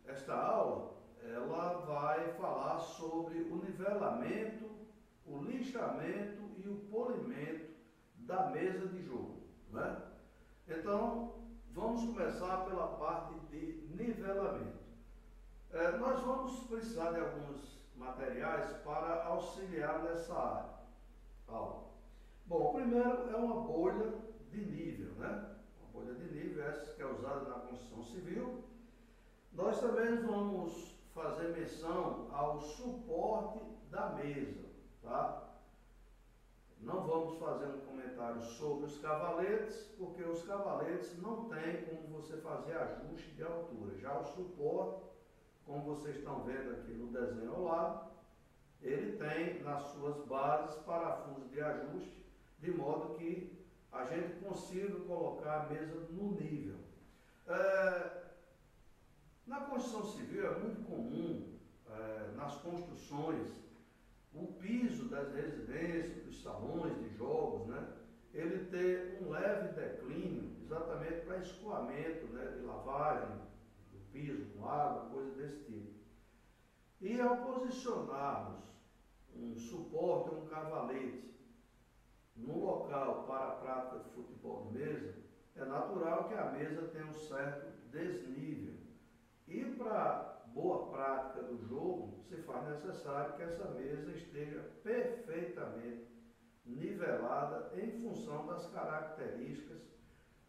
Esta aula ela vai falar sobre o nivelamento, o lixamento e o polimento da mesa de jogo, né? Então, vamos começar pela parte de nivelamento. Nós vamos precisar de alguns materiais para auxiliar nessa aula. Bom, o primeiro é uma bolha de nível, né? Uma bolha de nível, essa que é usada na construção civil. Nós também vamos fazer menção ao suporte da mesa, tá? Não vamos fazer um comentário sobre os cavaletes, porque os cavaletes não tem como você fazer ajuste de altura. Já o suporte, como vocês estão vendo aqui no desenho ao lado, ele tem nas suas bases parafusos de ajuste, de modo que a gente consiga colocar a mesa no nível. Na construção civil é muito comum, nas construções, o piso das residências, dos salões de jogos, né, ele ter um leve declínio, exatamente para escoamento, né, de lavagem do piso com água, coisa desse tipo. E ao posicionarmos um suporte, um cavalete, no local para a prática de futebol de mesa, é natural que a mesa tenha um certo desnível. E para boa prática do jogo, se faz necessário que essa mesa esteja perfeitamente nivelada em função das características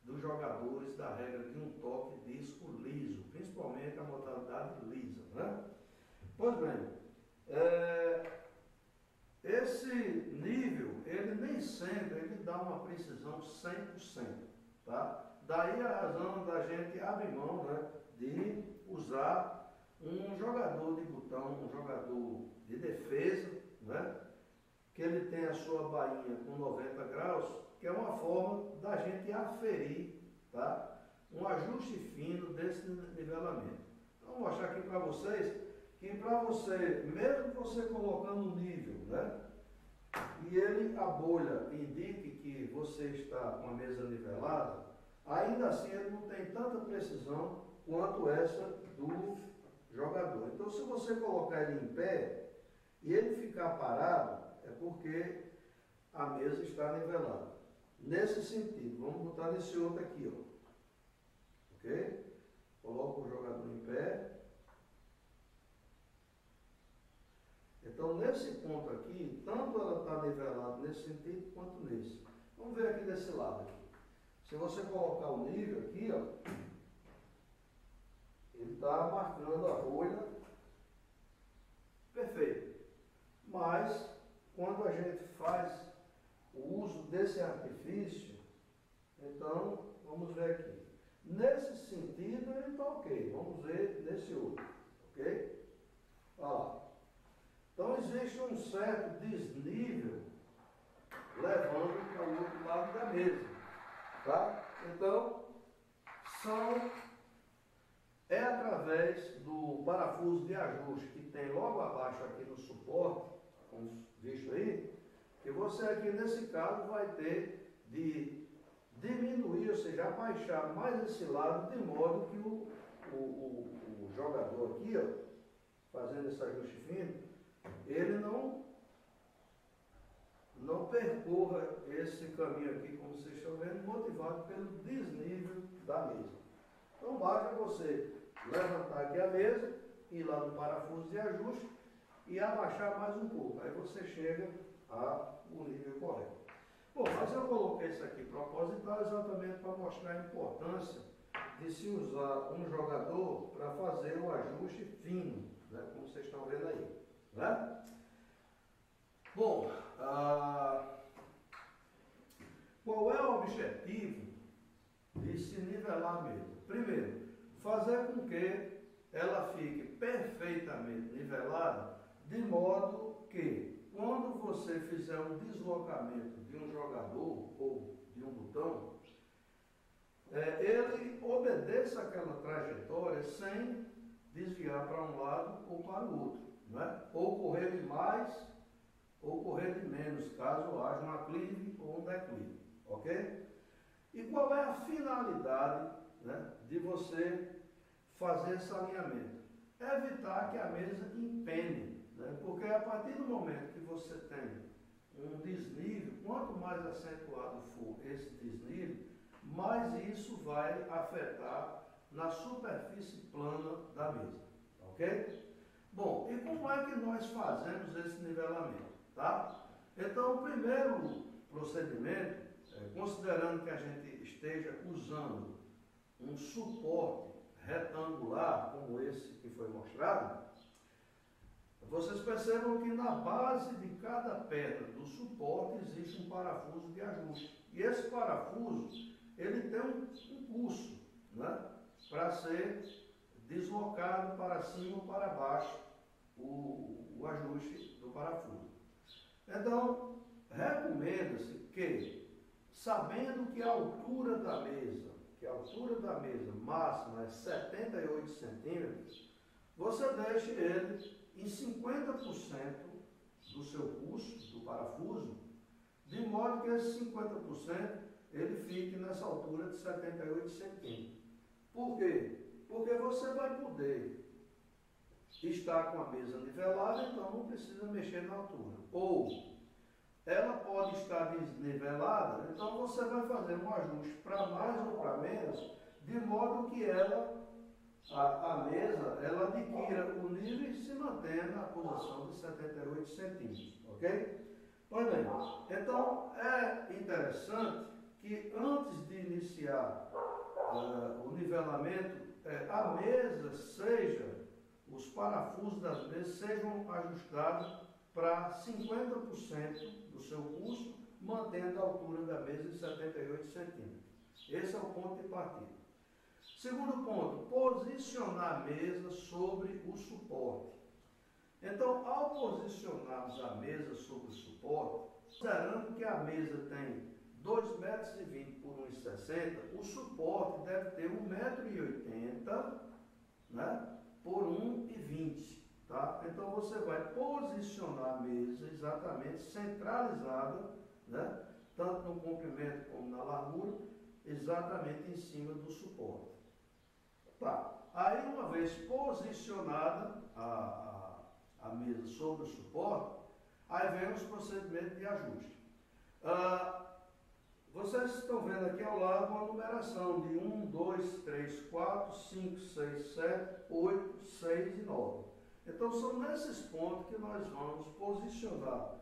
dos jogadores da regra de um toque disco liso, principalmente a modalidade lisa, né? Pois bem, esse nível, ele nem sempre ele dá uma precisão 100%, tá? Daí a razão da gente abrir mão, né, de usar um jogador de botão, um jogador de defesa, né, que ele tem a sua bainha com 90 graus, que é uma forma da gente aferir, tá, um ajuste fino desse nivelamento. Então, vou mostrar aqui para vocês que para você, mesmo você colocando o nível, né, e ele, a bolha, indique que você está com a mesa nivelada, ainda assim ele não tem tanta precisão quanto essa do jogador. Então, se você colocar ele em pé e ele ficar parado, é porque a mesa está nivelada. Nesse sentido, vamos botar nesse outro aqui, ó. Ok? Coloca o jogador em pé. Então, nesse ponto aqui, tanto ela está nivelada nesse sentido quanto nesse. Vamos ver aqui desse lado aqui. Se você colocar o nível aqui, ó, ele está marcando a bolha perfeito. Mas, quando a gente faz o uso desse artifício, então, vamos ver aqui. Nesse sentido, ele está ok. Vamos ver nesse outro, ok? Olha lá. Então, existe um certo desnível levando para o outro lado da mesa, tá? Então, é através do parafuso de ajuste que tem logo abaixo aqui no suporte, como visto aí, que você aqui nesse caso vai ter de diminuir, ou seja, abaixar mais esse lado, de modo que o jogador aqui, ó, fazendo esse ajuste fino, ele não percorra esse caminho aqui, como vocês estão vendo, motivado pelo desnível da mesa. Então, basta você levantar aqui a mesa, ir lá no parafuso de ajuste e abaixar mais um pouco. Aí você chega ao nível correto. Bom, mas eu coloquei isso aqui proposital exatamente para mostrar a importância de se usar um jogador para fazer o ajuste fino, né, como vocês estão vendo aí, né? Bom, qual é o objetivo de se nivelar a mesa? Primeiro, fazer com que ela fique perfeitamente nivelada, de modo que quando você fizer um deslocamento de um jogador ou de um botão, ele obedeça aquela trajetória sem desviar para um lado ou para o outro, né? Ou correr de mais ou correr de menos, caso haja um aclive ou um declive, ok? E qual é a finalidade, né, de você fazer esse alinhamento? Evitar que a mesa empene, né? Porque a partir do momento que você tem um desnível, quanto mais acentuado for esse desnível, mais isso vai afetar na superfície plana da mesa, ok? Bom, e como é que nós fazemos esse nivelamento, tá? Então, o primeiro procedimento, considerando que a gente esteja usando um suporte retangular, como esse que foi mostrado, vocês percebam que na base de cada pedra do suporte existe um parafuso de ajuste. E esse parafuso, ele tem um curso, né, para ser deslocado para cima ou para baixo o ajuste do parafuso. Então, recomenda-se que, sabendo que a altura da mesa máxima é 78 centímetros, você deixe ele em 50% do seu curso, do parafuso, de modo que esse 50% ele fique nessa altura de 78 centímetros. Por quê? Porque você vai poder estar com a mesa nivelada, então não precisa mexer na altura. Ou ela pode estar desnivelada, então você vai fazer um ajuste para mais ou para menos, de modo que a mesa ela adquira o nível e se mantenha na posição de 78 centímetros, ok? Pois bem, então é interessante que antes de iniciar o nivelamento, a mesa os parafusos das mesas sejam ajustados para 50% do seu curso, mantendo a altura da mesa em 78 centímetros. Esse é o ponto de partida. Segundo ponto, posicionar a mesa sobre o suporte. Então, ao posicionarmos a mesa sobre o suporte, considerando que a mesa tem 2,20 metros por 1,60 m, o suporte deve ter 1,80 m, né, por 1,20 m. Tá? Então, você vai posicionar a mesa exatamente centralizada, né, tanto no comprimento como na largura, exatamente em cima do suporte. Tá. Aí, uma vez posicionada a mesa sobre o suporte, aí vem os procedimentos de ajuste. Vocês estão vendo aqui ao lado uma numeração de 1, 2, 3, 4, 5, 6, 7, 8, 6 e 9. Então, são nesses pontos que nós vamos posicionar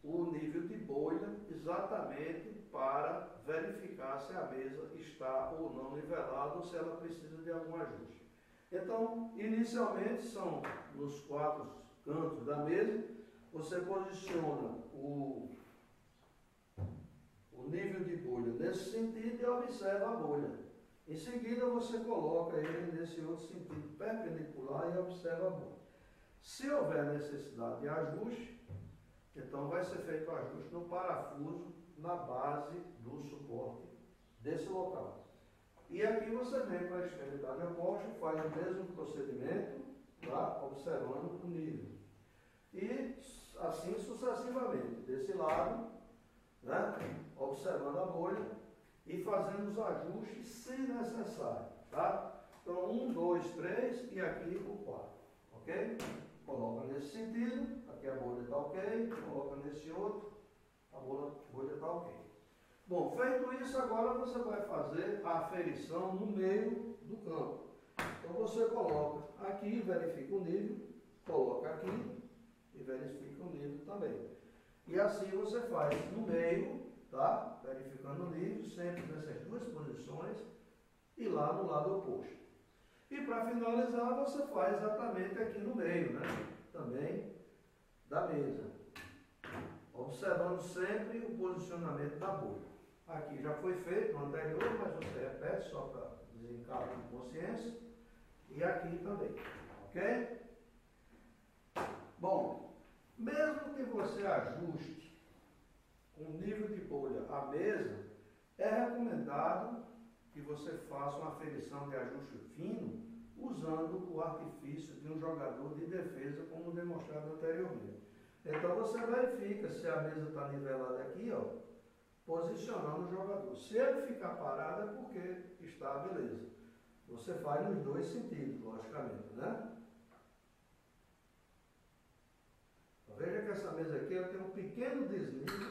o nível de bolha exatamente para verificar se a mesa está ou não nivelada ou se ela precisa de algum ajuste. Então, inicialmente são nos 4 cantos da mesa, você posiciona o nível de bolha nesse sentido e observa a bolha. Em seguida, você coloca ele nesse outro sentido perpendicular e observa a bolha. Se houver necessidade de ajuste, então vai ser feito o ajuste no parafuso na base do suporte desse local. E aqui você vem para a extremidade oposta, faz o mesmo procedimento, tá? Observando o nível. E assim sucessivamente, desse lado, né? Observando a bolha e fazendo os ajustes se necessário. Tá? Então, 1, 2, 3 e aqui o 4. Ok? Coloca nesse sentido, aqui a bolha está ok, coloca nesse outro, a bolha está ok. Bom, feito isso, agora você vai fazer a aferição no meio do campo. Então você coloca aqui, verifica o nível, coloca aqui e verifica o nível também. E assim você faz no meio, tá? Verificando o nível, sempre nessas duas posições e lá no lado oposto. E para finalizar, você faz exatamente aqui no meio, né? Também da mesa. Observando sempre o posicionamento da bolha. Aqui já foi feito no anterior, mas você repete só para desencargo de consciência. E aqui também. Ok? Bom, Mesmo que você ajuste com nível de bolha a mesa, é recomendado que você faça uma aferição de ajuste fino usando o artifício de um jogador de defesa, como demonstrado anteriormente. Então você verifica se a mesa está nivelada aqui, ó, posicionando o jogador. Se ele ficar parado é porque está beleza. Você faz nos dois sentidos, logicamente, né? Veja que essa mesa aqui tem um pequeno desnível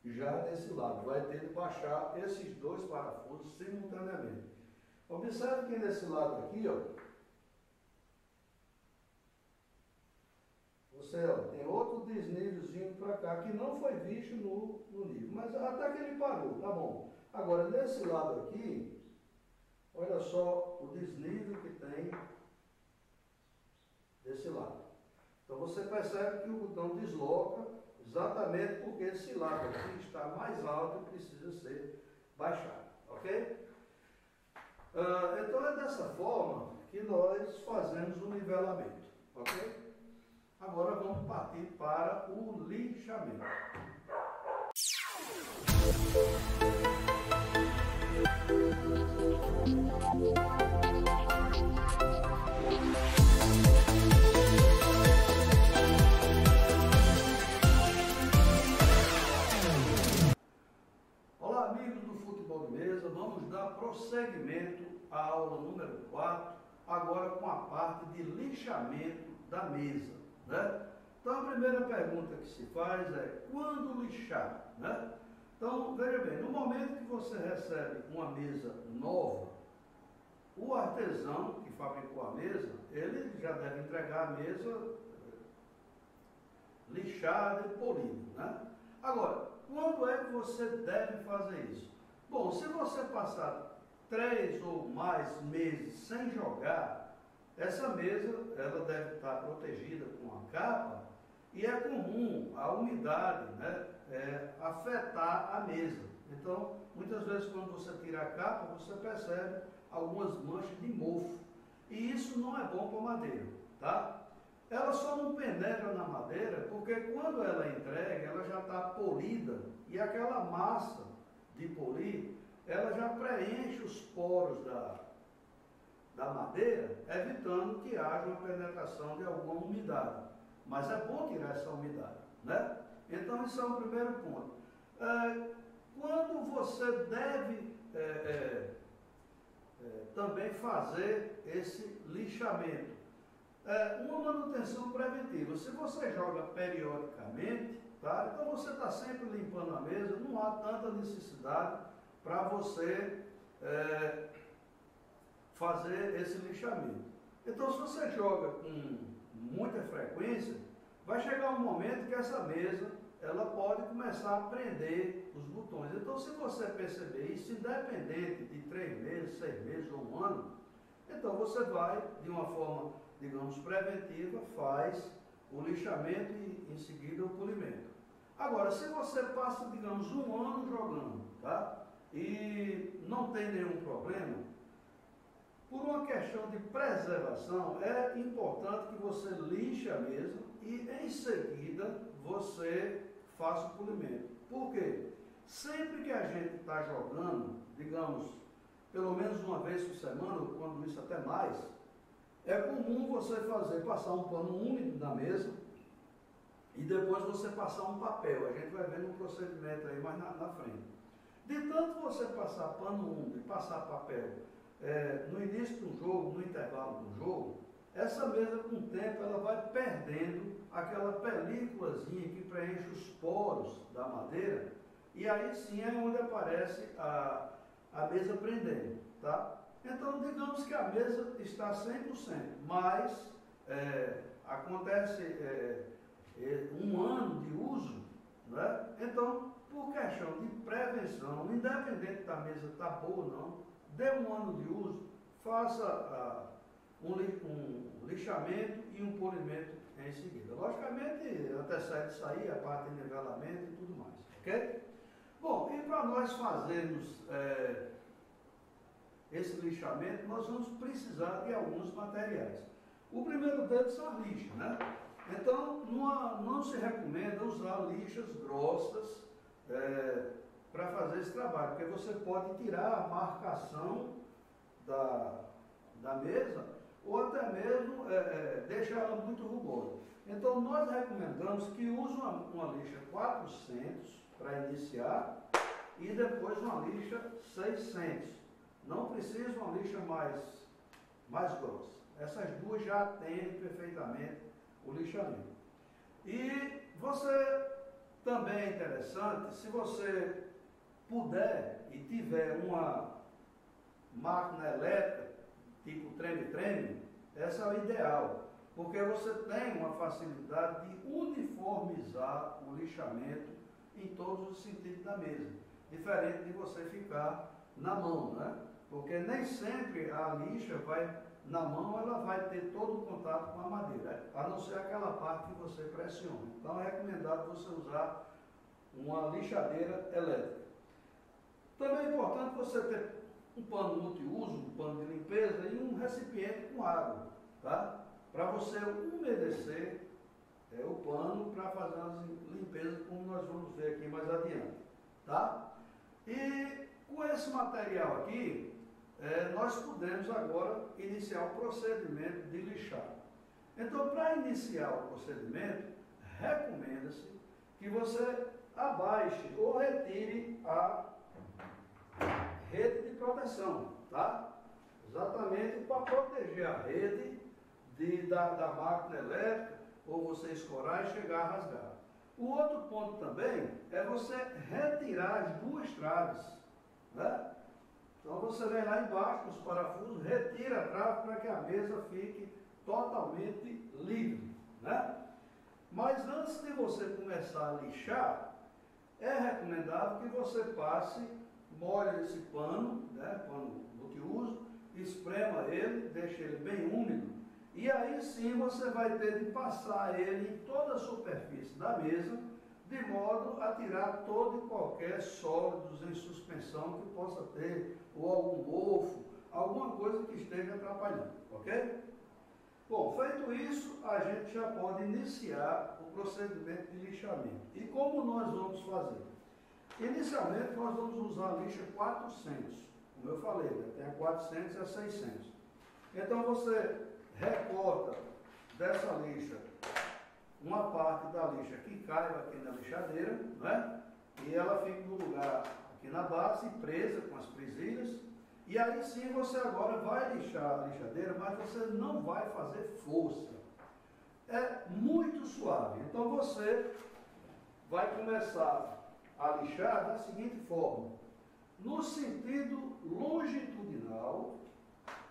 já desse lado. Vai ter de baixar esses dois parafusos simultaneamente. Observe que nesse lado aqui, ó, você tem outro desnívelzinho para cá que não foi visto no nível, mas até que ele parou, tá bom. Agora, nesse lado aqui, olha só o desnível que tem desse lado. Então você percebe que o botão desloca exatamente porque esse lado aqui está mais alto e precisa ser baixado, ok? Então é dessa forma que nós fazemos o nivelamento, ok? Agora vamos partir para o lixamento. Olá, amigos do Futebol de Mesa, vamos dar prosseguimento à aula número 4, agora com a parte de lixamento da mesa, né? Então a primeira pergunta que se faz é quando lixar, né? Então veja bem, no momento que você recebe uma mesa nova, o artesão que fabricou a mesa, ele já deve entregar a mesa lixada e polida, né? Agora, quando é que você deve fazer isso? Bom, se você passar 3 ou mais meses sem jogar, essa mesa ela deve estar protegida com a capa e é comum a umidade, né, afetar a mesa. Então, muitas vezes quando você tira a capa, você percebe algumas manchas de mofo. E isso não é bom para a madeira, tá? Ela só não penetra na madeira porque quando ela entrega, ela já está polida e aquela massa de polir, ela já preenche os poros da madeira, evitando que haja uma penetração de alguma umidade. Mas é bom tirar essa umidade, né? Então, isso é o primeiro ponto. Quando você deve também fazer esse lixamento? Uma manutenção preventiva. Se você joga periodicamente, tá? Então você está sempre limpando a mesa, não há tanta necessidade para você fazer esse lixamento. Então, se você joga com muita frequência, vai chegar um momento que essa mesa ela pode começar a prender os botões. Então, se você perceber isso, independente de 3 meses, 6 meses ou 1 ano, então você vai, de uma forma, digamos, preventiva, faz o lixamento e em seguida o polimento. Agora, se você passa, digamos, 1 ano jogando, tá? E não tem nenhum problema, por uma questão de preservação, é importante que você lixe a mesa e em seguida você faça o polimento. Por quê? Sempre que a gente está jogando, digamos, pelo menos uma vez por semana, quando isso até mais, é comum você passar um pano úmido na mesa e depois você passar um papel. A gente vai ver no procedimento aí mais na frente. De tanto você passar pano úmido e passar papel no início do jogo, no intervalo do jogo, essa mesa com o tempo ela vai perdendo aquela películazinha que preenche os poros da madeira e aí sim é onde aparece a mesa prendendo, tá? Então digamos que a mesa está 100%, mas acontece 1 ano de uso, né? Então por questão de prevenção, independente da mesa estar boa ou não, dê 1 ano de uso, faça um lixamento e um polimento em seguida. Logicamente, antecede isso aí, a parte de nivelamento e tudo mais, ok? Bom, e para nós fazermos esse lixamento, nós vamos precisar de alguns materiais. O primeiro deles são as lixas, né? Então, não se recomenda usar lixas grossas para fazer esse trabalho, porque você pode tirar a marcação da mesa ou até mesmo deixar ela muito rugosa. Então, nós recomendamos que use uma lixa 400 para iniciar e depois uma lixa 600. Não precisa uma lixa mais grossa. Essas duas já atendem perfeitamente o lixamento. E você também é interessante, se você puder e tiver uma máquina elétrica, tipo treme-treme, essa é o ideal, porque você tem uma facilidade de uniformizar o lixamento em todos os sentidos da mesa, diferente de você ficar na mão, né? Porque nem sempre a lixa na mão ela vai ter todo o contato com a madeira, a não ser aquela parte que você pressiona. Então é recomendado você usar uma lixadeira elétrica. Também é importante você ter um pano multiuso, um pano de limpeza e um recipiente com água, tá? Para você umedecer o pano para fazer as limpezas, como nós vamos ver aqui mais adiante, tá? E com esse material aqui, nós podemos agora iniciar o procedimento de lixar. Então, para iniciar o procedimento, recomenda-se que você abaixe ou retire a rede de proteção, tá? Exatamente para proteger a rede da máquina elétrica, ou você escorar e chegar a rasgar. O outro ponto também é você retirar as duas traves, né? Então você vem lá embaixo com os parafusos, retira a trave para que a mesa fique totalmente livre, né? Mas antes de você começar a lixar, é recomendável que você molhe esse pano, né, pano multiuso, esprema ele, deixe ele bem úmido, e aí sim você vai ter de passar ele em toda a superfície da mesa, de modo a tirar todo e qualquer sólidos em suspensão que possa ter, ou algum mofo, alguma coisa que esteja atrapalhando, ok? Bom, feito isso, a gente já pode iniciar o procedimento de lixamento. E como nós vamos fazer? Inicialmente, nós vamos usar a lixa 400, como eu falei, né? Tem a 400 e a 600. Então, você recorta dessa lixa uma parte da lixa que caiba aqui na lixadeira, né? E ela fica no lugar aqui na base, presa com as presilhas. E aí sim você agora vai lixar a lixadeira, mas você não vai fazer força. É muito suave. Então você vai começar a lixar da seguinte forma: no sentido longitudinal,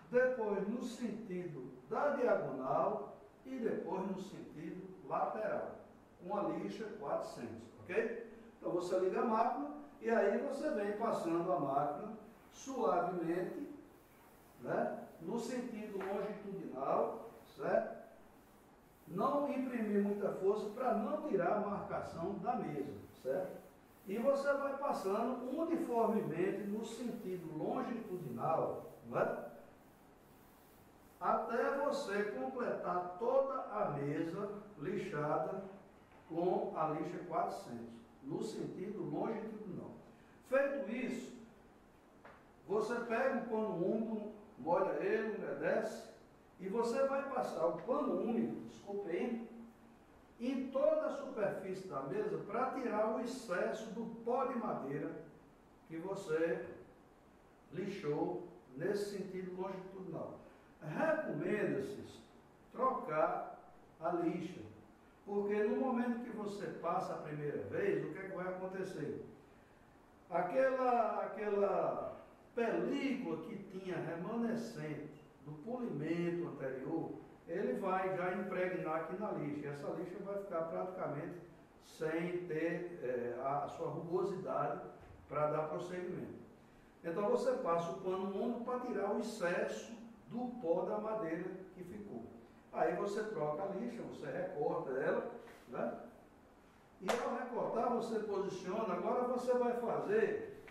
depois no sentido da diagonal e depois no sentido lateral, com a lixa 400, ok? Então você liga a máquina e aí você vem passando a máquina suavemente, né, no sentido longitudinal, certo? Não imprimir muita força para não tirar a marcação da mesa, certo? E você vai passando uniformemente no sentido longitudinal, né, até você completar toda a mesa lixada com a lixa 400, no sentido longitudinal. Feito isso, você pega o pano úmido, molha ele, umedece, e você vai passar o pano úmido, desculpe aí, em toda a superfície da mesa para tirar o excesso do pó de madeira que você lixou nesse sentido longitudinal. Recomenda-se trocar a lixa, porque no momento que você passa a primeira vez, o que é que vai acontecer? Aquela película que tinha remanescente do polimento anterior, ele vai já impregnar aqui na lixa. Essa lixa vai ficar praticamente sem ter a sua rugosidade para dar prosseguimento. Então você passa o pano úmido para tirar o excesso do pó da madeira que ficou. Aí você troca a lixa, você recorta ela, né? E ao recortar você posiciona. Agora você vai fazer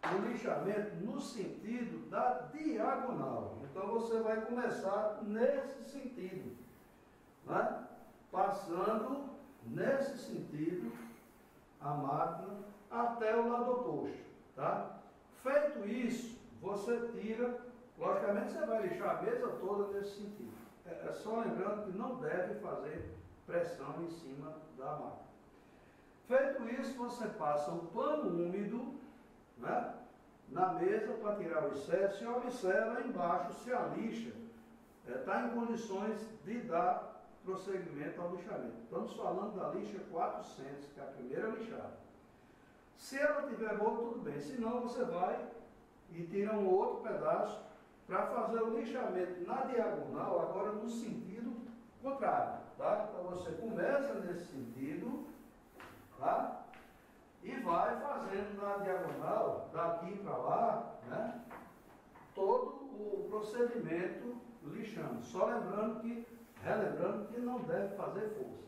o lixamento no sentido da diagonal. Então você vai começar nesse sentido, né? passando nesse sentido a máquina até o lado oposto, tá? Feito isso, você tira, logicamente você vai lixar a mesa toda nesse sentido. É só lembrando que não deve fazer pressão em cima da máquina. Feito isso, você passa um pano úmido, né, na mesa para tirar o excesso e observa embaixo se a lixa está em condições de dar prosseguimento ao lixamento. Estamos falando da lixa 400, que é a primeira lixada. Se ela estiver boa, tudo bem. Se não, você vai e tira um outro pedaço para fazer o lixamento na diagonal, agora no sentido contrário. Tá? Então você começa nesse sentido, tá? E vai fazendo na diagonal, daqui para lá, né? Todo o procedimento lixando. Só relembrando que não deve fazer força.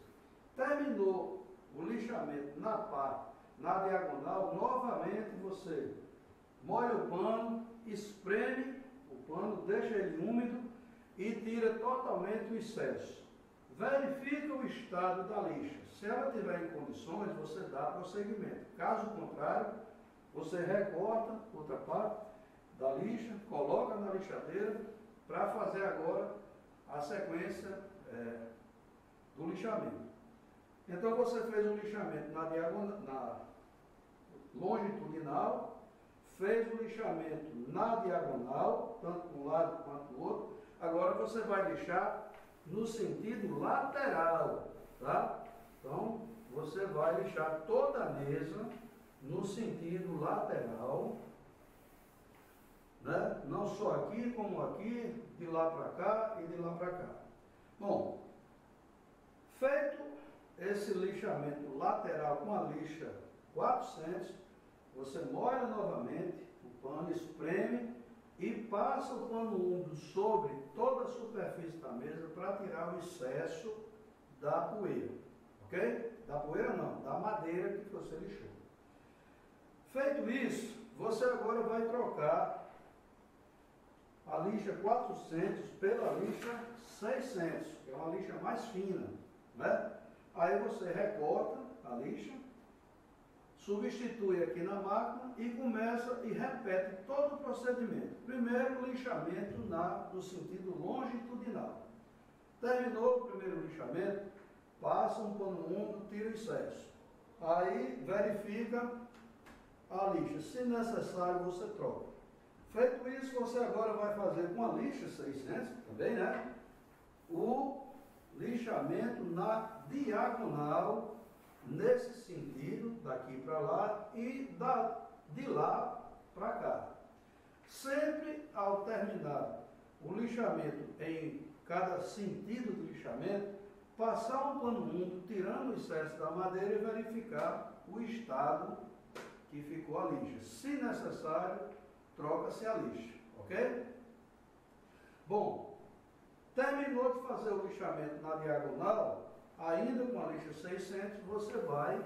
Terminou o lixamento na diagonal, novamente você molha o pano, espreme o pano, deixa ele úmido e tira totalmente o excesso. Verifica o estado da lixa. Se ela estiver em condições, você dá prosseguimento. Caso contrário, você recorta outra parte da lixa, coloca na lixadeira para fazer agora a sequência do lixamento. Então você fez o lixamento na longitudinal, fez o lixamento na diagonal, tanto para um lado quanto para o outro. Agora você vai lixar no sentido lateral, tá? Então você vai lixar toda a mesa no sentido lateral, né? Não só aqui como aqui, de lá para cá e de lá para cá. Bom, feito esse lixamento lateral com a lixa 400, você molha novamente o pano, espreme e passa o pano úmido sobre toda a superfície da mesa para tirar o excesso da poeira, ok? Da poeira não, da madeira que você lixou. Feito isso, você agora vai trocar a lixa 400 pela lixa 600, que é uma lixa mais fina, né? Aí você recorta a lixa, substitui aqui na máquina e começa e repete todo o procedimento. Primeiro o lixamento no sentido longitudinal. Terminou o primeiro lixamento, passa um pano úmido, tira o excesso. Aí verifica a lixa. Se necessário, você troca. Feito isso, você agora vai fazer com a lixa 600 também, né? O lixamento na diagonal, nesse sentido, daqui para lá e de lá para cá. Sempre ao terminar o lixamento em cada sentido do lixamento, passar um pano úmido, tirando o excesso da madeira e verificar o estado que ficou a lixa. Se necessário, troca-se a lixa, ok? Bom, terminou de fazer o lixamento na diagonal, ainda com a lixa 600, você vai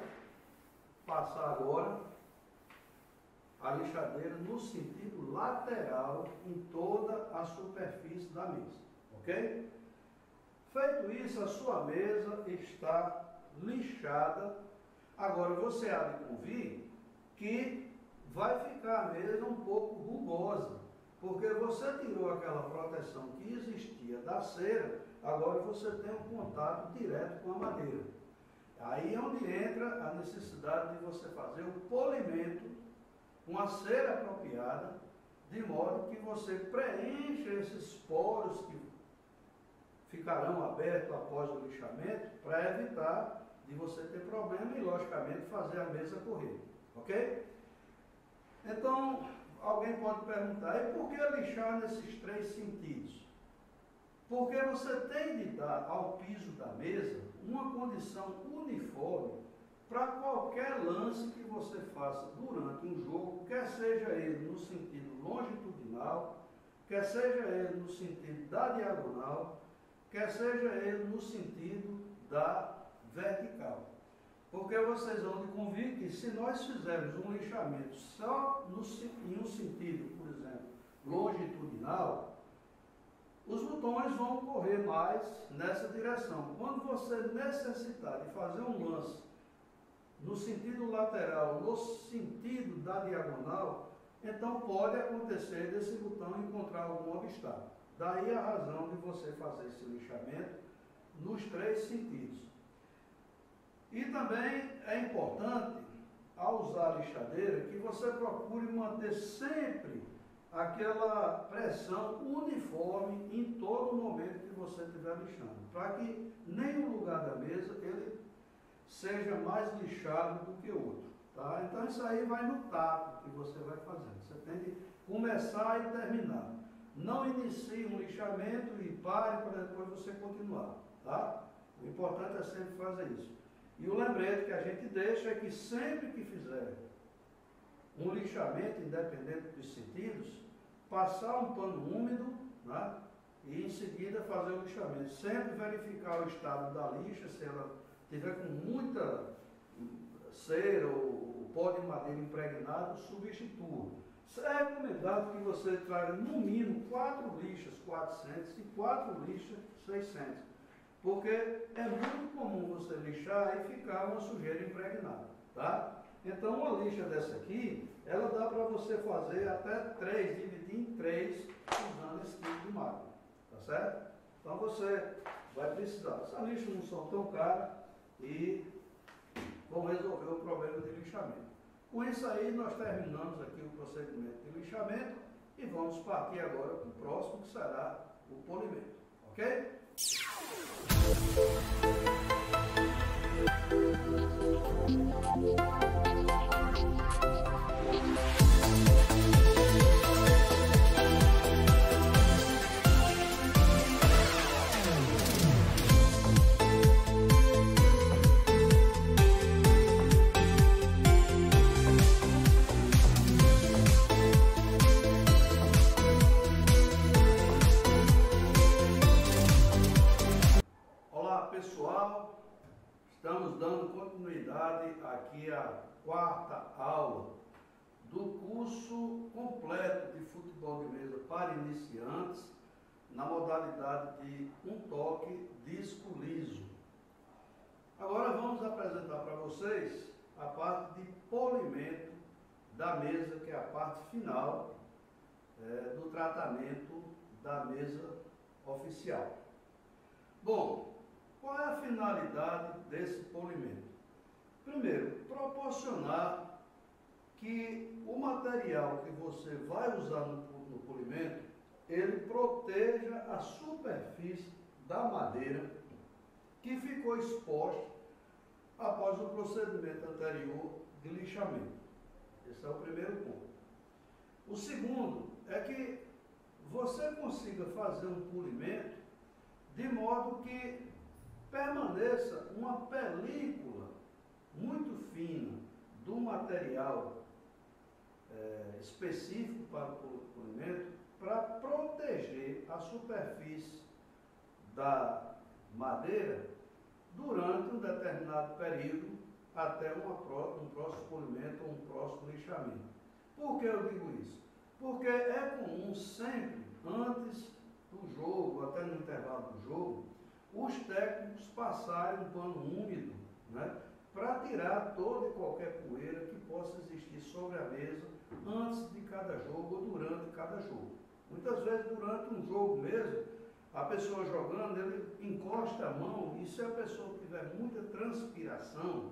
passar agora a lixadeira no sentido lateral em toda a superfície da mesa, ok? Feito isso, a sua mesa está lixada. Agora você há de convir que vai ficar a mesa um pouco rugosa, porque você tirou aquela proteção que existia da cera, agora você tem um contato direto com a madeira. Aí é onde entra a necessidade de você fazer o polimento com a cera apropriada, de modo que você preencha esses poros que ficarão abertos após o lixamento, para evitar de você ter problema e, logicamente, fazer a mesa correr, ok? Então, alguém pode perguntar, e por que lixar nesses três sentidos? Porque você tem de dar ao piso da mesa uma condição uniforme para qualquer lance que você faça durante um jogo, quer seja ele no sentido longitudinal, quer seja ele no sentido da diagonal, quer seja ele no sentido da vertical. Porque vocês vão de convir que se nós fizermos um lixamento só em um sentido, por exemplo, longitudinal, os botões vão correr mais nessa direção. Quando você necessitar de fazer um lance no sentido lateral, no sentido da diagonal, então pode acontecer desse botão encontrar algum obstáculo. Daí a razão de você fazer esse lixamento nos 3 sentidos. E também é importante, ao usar a lixadeira, que você procure manter sempre aquela pressão uniforme em todo momento que você estiver lixando, para que nenhum lugar da mesa ele seja mais lixado do que o outro. Tá? Então isso aí vai no tato que você vai fazendo. Você tem que começar e terminar. Não inicie um lixamento e pare para depois você continuar. Tá? O importante é sempre fazer isso. E o lembrete que a gente deixa é que sempre que fizer um lixamento, independente dos sentidos, passar um pano úmido, né? E em seguida fazer o lixamento. Sempre verificar o estado da lixa, se ela tiver com muita cera ou pó de madeira impregnado, substitua. É recomendado que você traga no mínimo 4 lixas 400 e 4 lixas 600, porque é muito comum você lixar e ficar uma sujeira impregnada, tá? Então uma lixa dessa aqui, ela dá para você fazer até 3, dividir em 3, usando esse tipo de máquina, tá certo? Então você vai precisar. Essas lixas não são tão caras e vão resolver o problema de lixamento. Com isso aí, nós terminamos aqui o procedimento de lixamento e vamos partir agora para o próximo, que será o polimento. Ok? Pessoal, estamos dando continuidade aqui à 4ª aula do curso completo de futebol de mesa para iniciantes na modalidade de um toque disco liso. Agora vamos apresentar para vocês a parte de polimento da mesa, que é a parte final do tratamento da mesa oficial. Bom, qual é a finalidade desse polimento? Primeiro, proporcionar que o material que você vai usar no polimento, ele proteja a superfície da madeira que ficou exposta após o procedimento anterior de lixamento. Esse é o primeiro ponto. O segundo é que você consiga fazer um polimento de modo que permaneça uma película muito fina do material específico para o polimento, para proteger a superfície da madeira durante um determinado período até um próximo polimento ou um próximo lixamento. Por que eu digo isso? Porque é comum sempre, antes do jogo, até no intervalo do jogo, os técnicos passarem um pano úmido, né, para tirar toda e qualquer poeira que possa existir sobre a mesa antes de cada jogo ou durante cada jogo. Muitas vezes durante um jogo mesmo, a pessoa jogando, ele encosta a mão e se a pessoa tiver muita transpiração,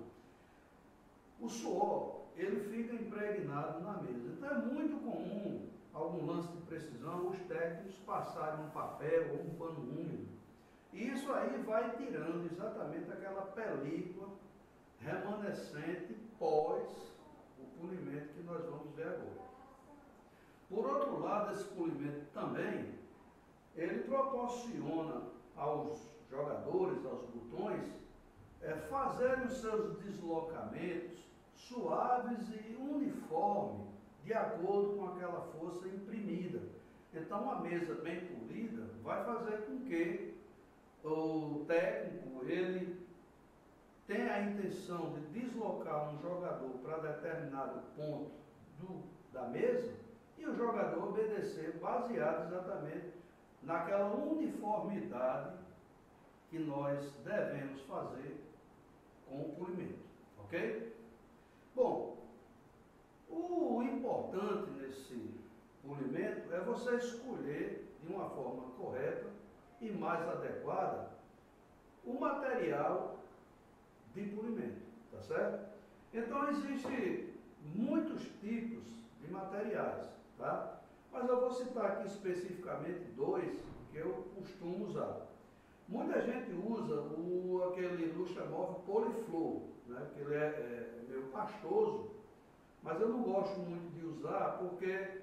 o suor, ele fica impregnado na mesa. Então é muito comum, algum lance de precisão, os técnicos passarem um papel ou um pano úmido. E isso aí vai tirando exatamente aquela película remanescente pós o polimento que nós vamos ver agora. Por outro lado, esse polimento também, ele proporciona aos jogadores, aos botões, fazerem os seus deslocamentos suaves e uniformes, de acordo com aquela força imprimida. Então, uma mesa bem polida vai fazer com que o técnico, ele tenha a intenção de deslocar um jogador para determinado ponto da mesa e o jogador obedecer baseado exatamente naquela uniformidade que nós devemos fazer com o polimento, ok? Bom, o importante nesse polimento é você escolher de uma forma correta e mais adequada o material de polimento, tá certo? Então existem muitos tipos de materiais, tá? Mas eu vou citar aqui especificamente dois que eu costumo usar. Muita gente usa aquele lustramóvel Poliflor, né? Que ele é meio pastoso, mas eu não gosto muito de usar porque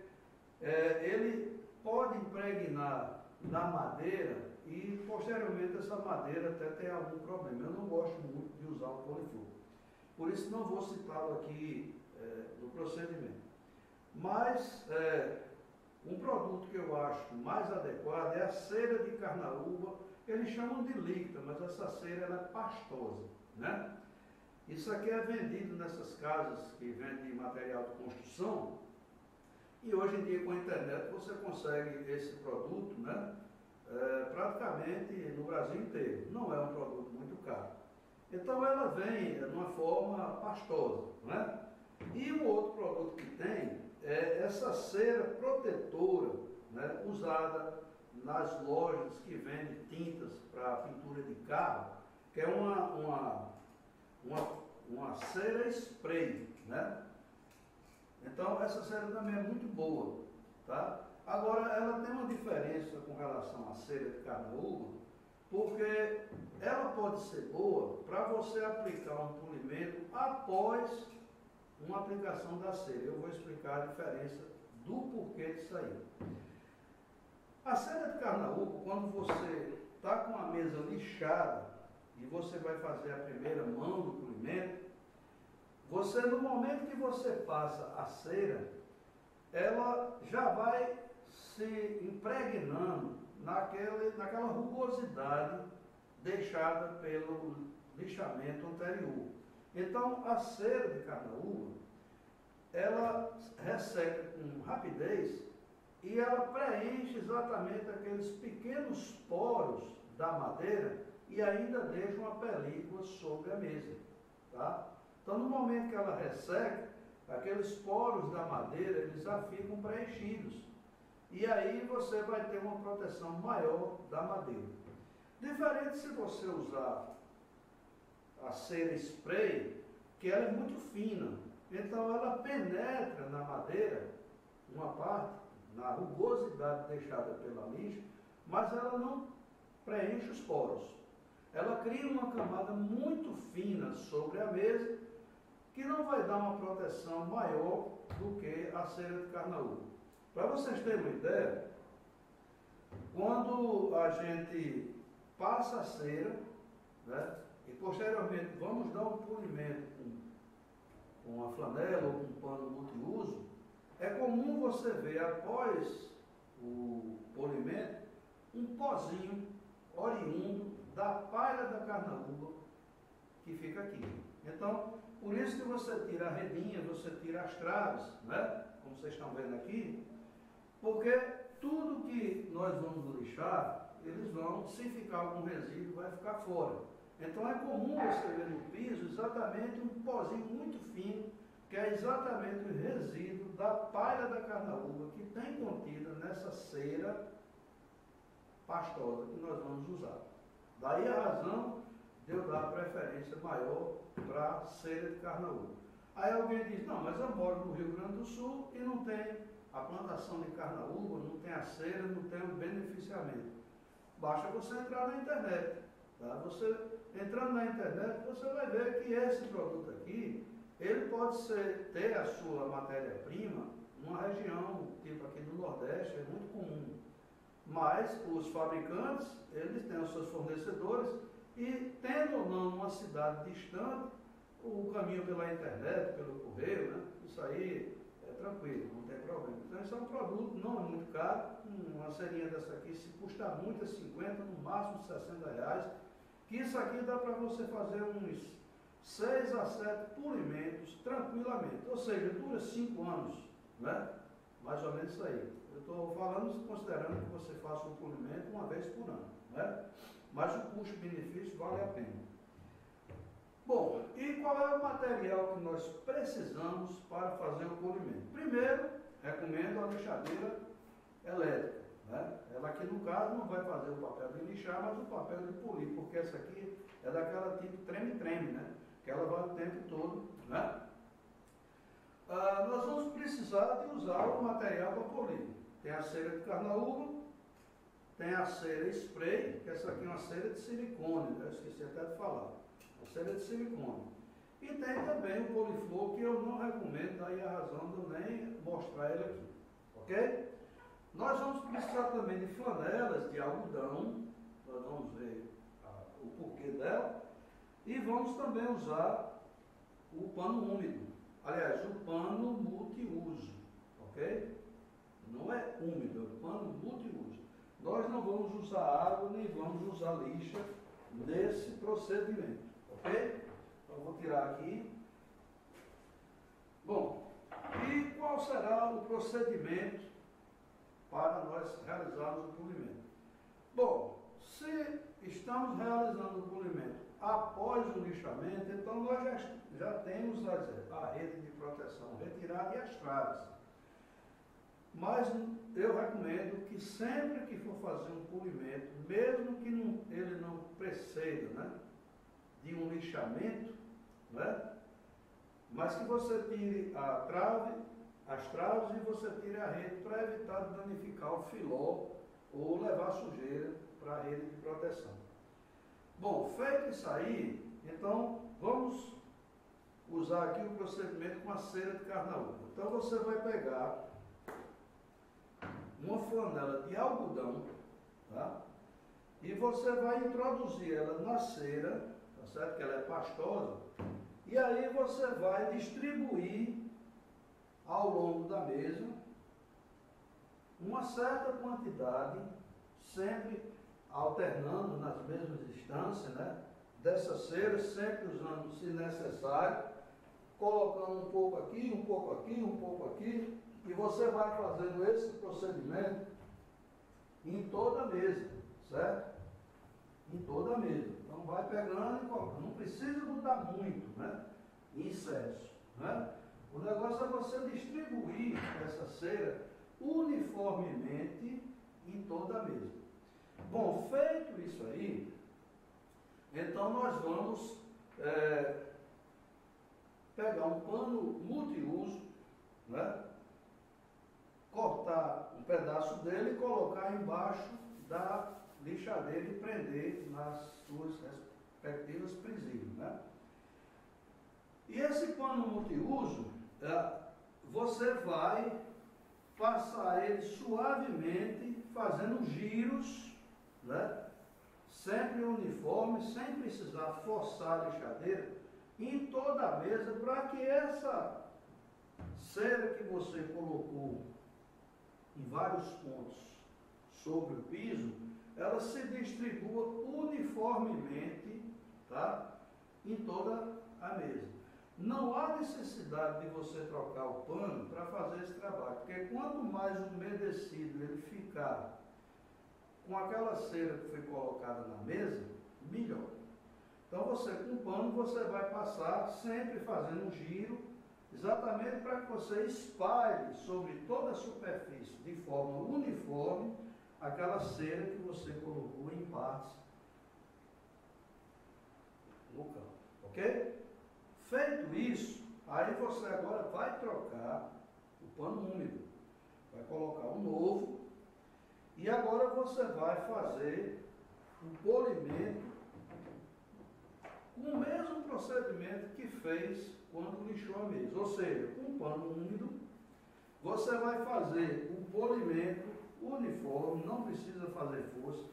ele pode impregnar na madeira e posteriormente essa madeira até tem algum problema. Eu não gosto muito de usar o Poliflor. Por isso não vou citá-lo aqui no procedimento. Mas um produto que eu acho mais adequado é a cera de carnaúba. Eles chamam de líquida, mas essa cera ela é pastosa, né? Isso aqui é vendido nessas casas que vendem material de construção. E hoje em dia com a internet você consegue esse produto, né? Praticamente no Brasil inteiro. Não é um produto muito caro. Então ela vem de uma forma pastosa, né? E um outro produto que tem é essa cera protetora, né? Usada nas lojas que vendem tintas para pintura de carro, que é uma cera spray, né? Então essa cera também é muito boa, tá? Agora ela tem uma diferença com relação à cera de carnaúba, porque ela pode ser boa para você aplicar um polimento após uma aplicação da cera. Eu vou explicar a diferença do porquê disso aí. A cera de carnaúba, quando você está com a mesa lixada e você vai fazer a primeira mão do polimento, você, no momento que você passa a cera, ela já vai se impregnando naquela rugosidade deixada pelo lixamento anterior. Então, a cera de carnaúba, ela resseca com rapidez e ela preenche exatamente aqueles pequenos poros da madeira e ainda deixa uma película sobre a mesa, tá? Então, no momento que ela resseca, aqueles poros da madeira, eles já ficam preenchidos. E aí você vai ter uma proteção maior da madeira. Diferente se você usar a cera spray, que ela é muito fina. Então ela penetra na madeira, uma parte, na rugosidade deixada pela lixa, mas ela não preenche os poros. Ela cria uma camada muito fina sobre a mesa, que não vai dar uma proteção maior do que a cera de carnaúba. Para vocês terem uma ideia, quando a gente passa a cera, né, e posteriormente vamos dar um polimento com uma flanela ou com um pano multiuso, é comum você ver após o polimento um pozinho oriundo da palha da carnaúba que fica aqui. Então, por isso que você tira a redinha, você tira as traves, né? Como vocês estão vendo aqui, porque tudo que nós vamos lixar, eles vão, se ficar algum resíduo, vai ficar fora. Então é comum você ver no piso exatamente um pozinho muito fino, que é exatamente o resíduo da palha da carnaúba que tem contida nessa cera pastosa que nós vamos usar. Daí a razão de eu dar preferência maior para a cera de carnaúba. Aí alguém diz, não, mas eu moro no Rio Grande do Sul e não tem a plantação de carnaúba, não tem a cera, não tem o beneficiamento. Basta você entrar na internet. Tá? Você entrando na internet, você vai ver que esse produto aqui, ele pode ter a sua matéria-prima numa região, tipo aqui do Nordeste, é muito comum. Mas os fabricantes, eles têm os seus fornecedores e, tendo ou não uma cidade distante, o caminho pela internet, pelo correio, né? Isso aí é tranquilo, não tem problema. Então, isso é um produto, não é muito caro. Uma serinha dessa aqui, se custar muito, é 50, no máximo 60 reais. Que isso aqui dá para você fazer uns 6 a 7 polimentos tranquilamente. Ou seja, dura 5 anos, né? Mais ou menos isso aí. Eu estou falando considerando que você faça um polimento uma vez por ano, né? Mas o custo-benefício vale a pena. Bom, e qual é o material que nós precisamos para fazer o polimento? Primeiro, recomendo a lixadeira elétrica, né? Ela aqui no caso não vai fazer o papel de lixar, mas o papel de polir, porque essa aqui é daquela tipo treme-treme, né? Que ela vai o tempo todo, né? Nós vamos precisar de usar o material para polir. Tem a cera de carnaúba, tem a cera spray, que essa aqui é uma cera de silicone, né? Eu esqueci até de falar. A cera de silicone. E tem também o poliflor, que eu não recomendo, daí a razão de eu nem mostrar ele aqui. Ok? Nós vamos precisar também de flanelas de algodão, nós vamos ver o porquê dela, e vamos também usar o pano úmido. Aliás, o pano multiuso, ok? Não é úmido, é o pano multiuso. Nós não vamos usar água, nem vamos usar lixa nesse procedimento, ok? Então, vou tirar aqui. Bom, e qual será o procedimento para nós realizarmos o polimento? Bom, se estamos realizando o polimento após o lixamento, então nós já temos a rede de proteção retirada e as traves. Mas eu recomendo que sempre que for fazer um polimento, mesmo que ele não preceda, né, de um lixamento, né, mas que você tire as traves e você tire a rede para evitar de danificar o filó ou levar sujeira para a rede de proteção. Bom, feito isso aí, então vamos usar aqui o procedimento com a cera de carnaúba. Então você vai pegar uma flanela de algodão, tá? E você vai introduzir ela na cera, tá certo? Que ela é pastosa. E aí você vai distribuir ao longo da mesa uma certa quantidade, sempre alternando nas mesmas distâncias, né? Dessa cera, sempre usando, se necessário, colocando um pouco aqui, um pouco aqui, um pouco aqui, e você vai fazendo esse procedimento em toda a mesa, certo? Em toda a mesa. Então vai pegando e colocando. Não precisa botar muito, né? Em excesso, né? O negócio é você distribuir essa cera uniformemente em toda a mesa. Bom, feito isso aí, então nós vamos pegar um pano multiuso, né? Cortar um pedaço dele e colocar embaixo da lixadeira e prender nas suas respectivas presilhas, né? E esse pano multiuso, você vai passar ele suavemente, fazendo giros, né? Sempre uniforme, sem precisar forçar a lixadeira, em toda a mesa, para que essa cera que você colocou em vários pontos sobre o piso, ela se distribua uniformemente, tá? Em toda a mesa. Não há necessidade de você trocar o pano para fazer esse trabalho, porque quanto mais umedecido ele ficar com aquela cera que foi colocada na mesa, melhor. Então você, com o pano, você vai passar sempre fazendo um giro, exatamente para que você espalhe sobre toda a superfície, de forma uniforme, aquela cera que você colocou em partes no campo, ok? Feito isso, aí você agora vai trocar o pano úmido, vai colocar um novo, e agora você vai fazer um polimento com o mesmo procedimento que fez quando lixou a mesa. Ou seja, com um pano úmido, você vai fazer um polimento uniforme, não precisa fazer força,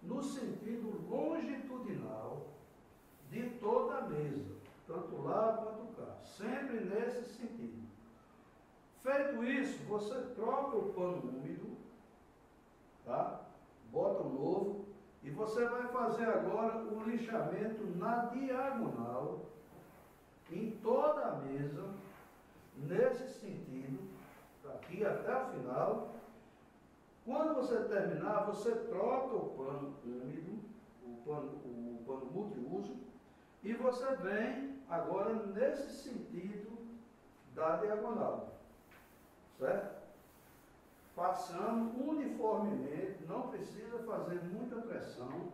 no sentido longitudinal de toda a mesa, tanto lá quanto cá, sempre nesse sentido. Feito isso, você troca o pano úmido, tá? Bota um novo, e você vai fazer agora o lixamento na diagonal, em toda a mesa, nesse sentido, daqui até o final, Quando você terminar, você troca o pano úmido, o pano multiuso, e você vem agora nesse sentido da diagonal, certo? Passando uniformemente, não precisa fazer muita pressão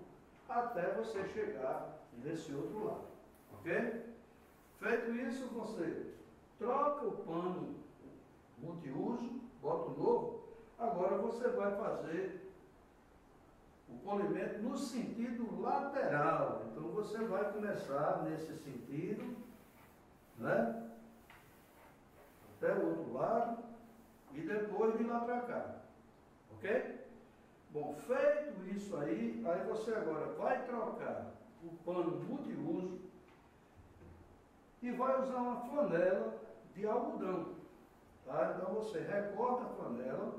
até você chegar nesse outro lado, ok? Feito isso, você troca o pano multiuso, bota o novo, agora você vai fazer o polimento no sentido lateral. Então você vai começar nesse sentido, né? Até o outro lado e depois vir lá para cá, ok? Bom, feito isso aí você agora vai trocar o pano multiuso e vai usar uma flanela de algodão, tá? Então você recorta a flanela,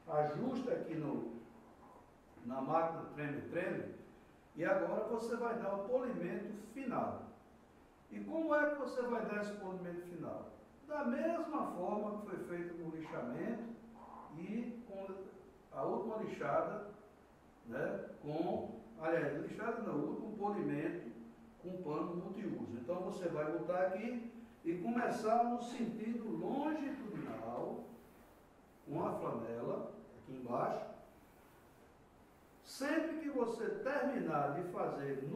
ajusta aqui na máquina treme-treme e agora você vai dar o polimento final. E como é que você vai dar esse polimento final? Da mesma forma que foi feito no lixamento e com a última lixada, né, lixada não, o último polimento com pano multiuso. Então você vai botar aqui e começar no sentido longitudinal, com a flanela, aqui embaixo. Sempre que você terminar de fazer em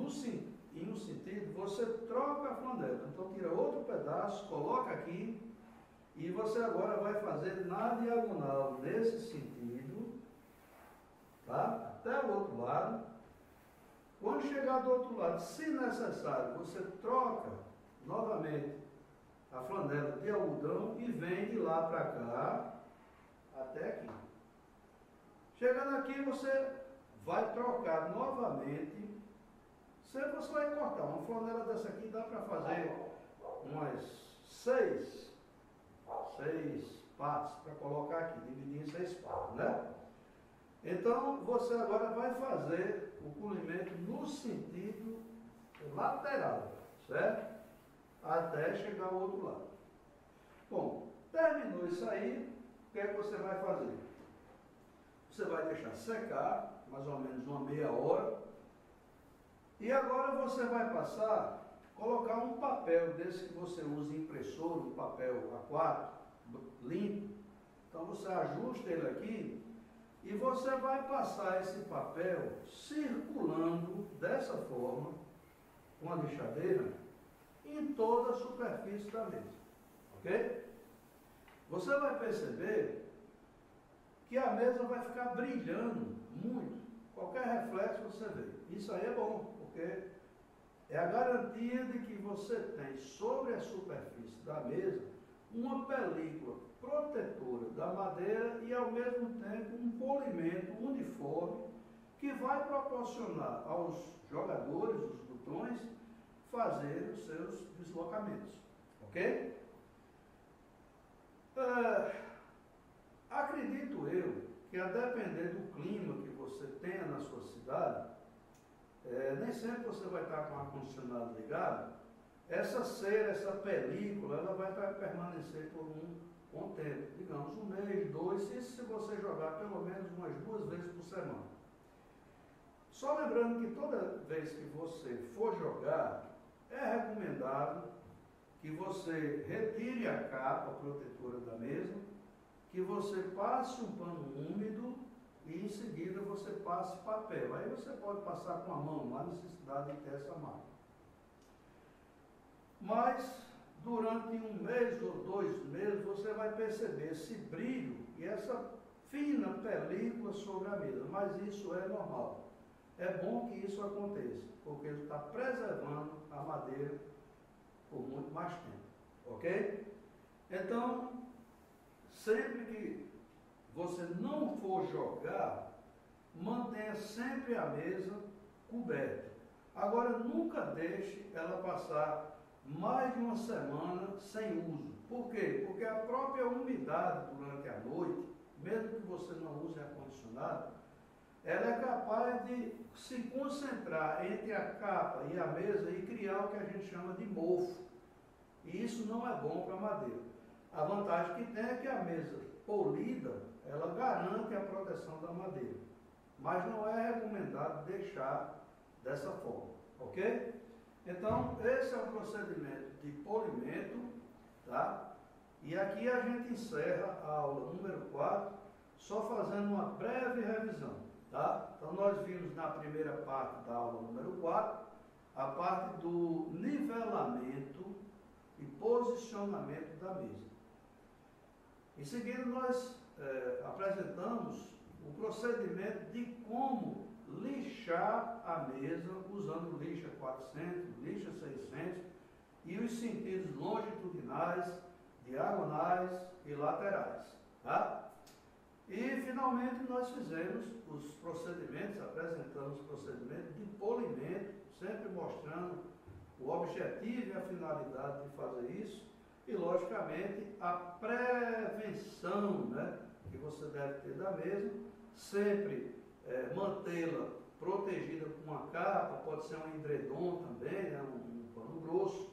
um sentido, você troca a flanela. Então tira outro pedaço, coloca aqui e você agora vai fazer na diagonal nesse sentido, tá? Até o outro lado. Quando chegar do outro lado, se necessário, você troca novamente a flanela de algodão e vem de lá para cá até aqui. Chegando aqui, você vai trocar novamente. Você vai cortar uma flanela dessa aqui, dá para fazer umas seis partes para colocar aqui, dividir em 6 partes, né? Então você agora vai fazer o polimento no sentido lateral, certo? Até chegar ao outro lado. Bom, terminou isso aí, o que é que você vai fazer? Você vai deixar secar, mais ou menos uma meia hora, e agora você vai colocar um papel desse que você usa em impressora, um papel A4, limpo. Então você ajusta ele aqui e você vai passar esse papel circulando dessa forma, com a lixadeira, em toda a superfície da mesa, ok? Você vai perceber que a mesa vai ficar brilhando muito. Qualquer reflexo você vê. Isso aí é bom, porque é a garantia de que você tem sobre a superfície da mesa uma película protetora da madeira e ao mesmo tempo um polimento uniforme que vai proporcionar aos jogadores, os botões, fazer os seus deslocamentos, ok? Acredito eu que a depender do clima que você tenha na sua cidade, nem sempre você vai estar com o ar-condicionado ligado, essa cera, essa película, ela vai permanecer por um bom tempo, digamos 1 mês, 2, isso se você jogar pelo menos umas 2 vezes por semana. Só lembrando que toda vez que você for jogar, é recomendado que você retire a capa protetora da mesma, que você passe um pano úmido e em seguida você passe papel. Aí você pode passar com a mão, não há necessidade de ter essa máquina. Mas durante 1 mês ou 2 meses você vai perceber esse brilho e essa fina película sobre a mesa, mas isso é normal. É bom que isso aconteça, porque ele está preservando a madeira por muito mais tempo, ok? Então, sempre que você não for jogar, mantenha sempre a mesa coberta. Agora, nunca deixe ela passar mais de 1 semana sem uso. Por quê? Porque a própria umidade durante a noite, mesmo que você não use ar-condicionado, ela é capaz de se concentrar entre a capa e a mesa e criar o que a gente chama de mofo. E isso não é bom para a madeira. A vantagem que tem é que a mesa polida, ela garante a proteção da madeira, mas não é recomendado deixar dessa forma, ok? Então, esse é o procedimento de polimento, tá? E aqui a gente encerra a aula número 4, só fazendo uma breve revisão, tá? Então, nós vimos na primeira parte da aula número 4, a parte do nivelamento e posicionamento da mesa. Em seguida, nós apresentamos o procedimento de como lixar a mesa usando lixa 400, lixa 600 e os sentidos longitudinais, diagonais e laterais, tá? E finalmente nós fizemos os procedimentos, apresentamos os procedimentos de polimento, sempre mostrando o objetivo e a finalidade de fazer isso e logicamente a prevenção, né, que você deve ter da mesa, sempre mantê-la protegida com uma capa, pode ser um edredom também, né, um pano grosso.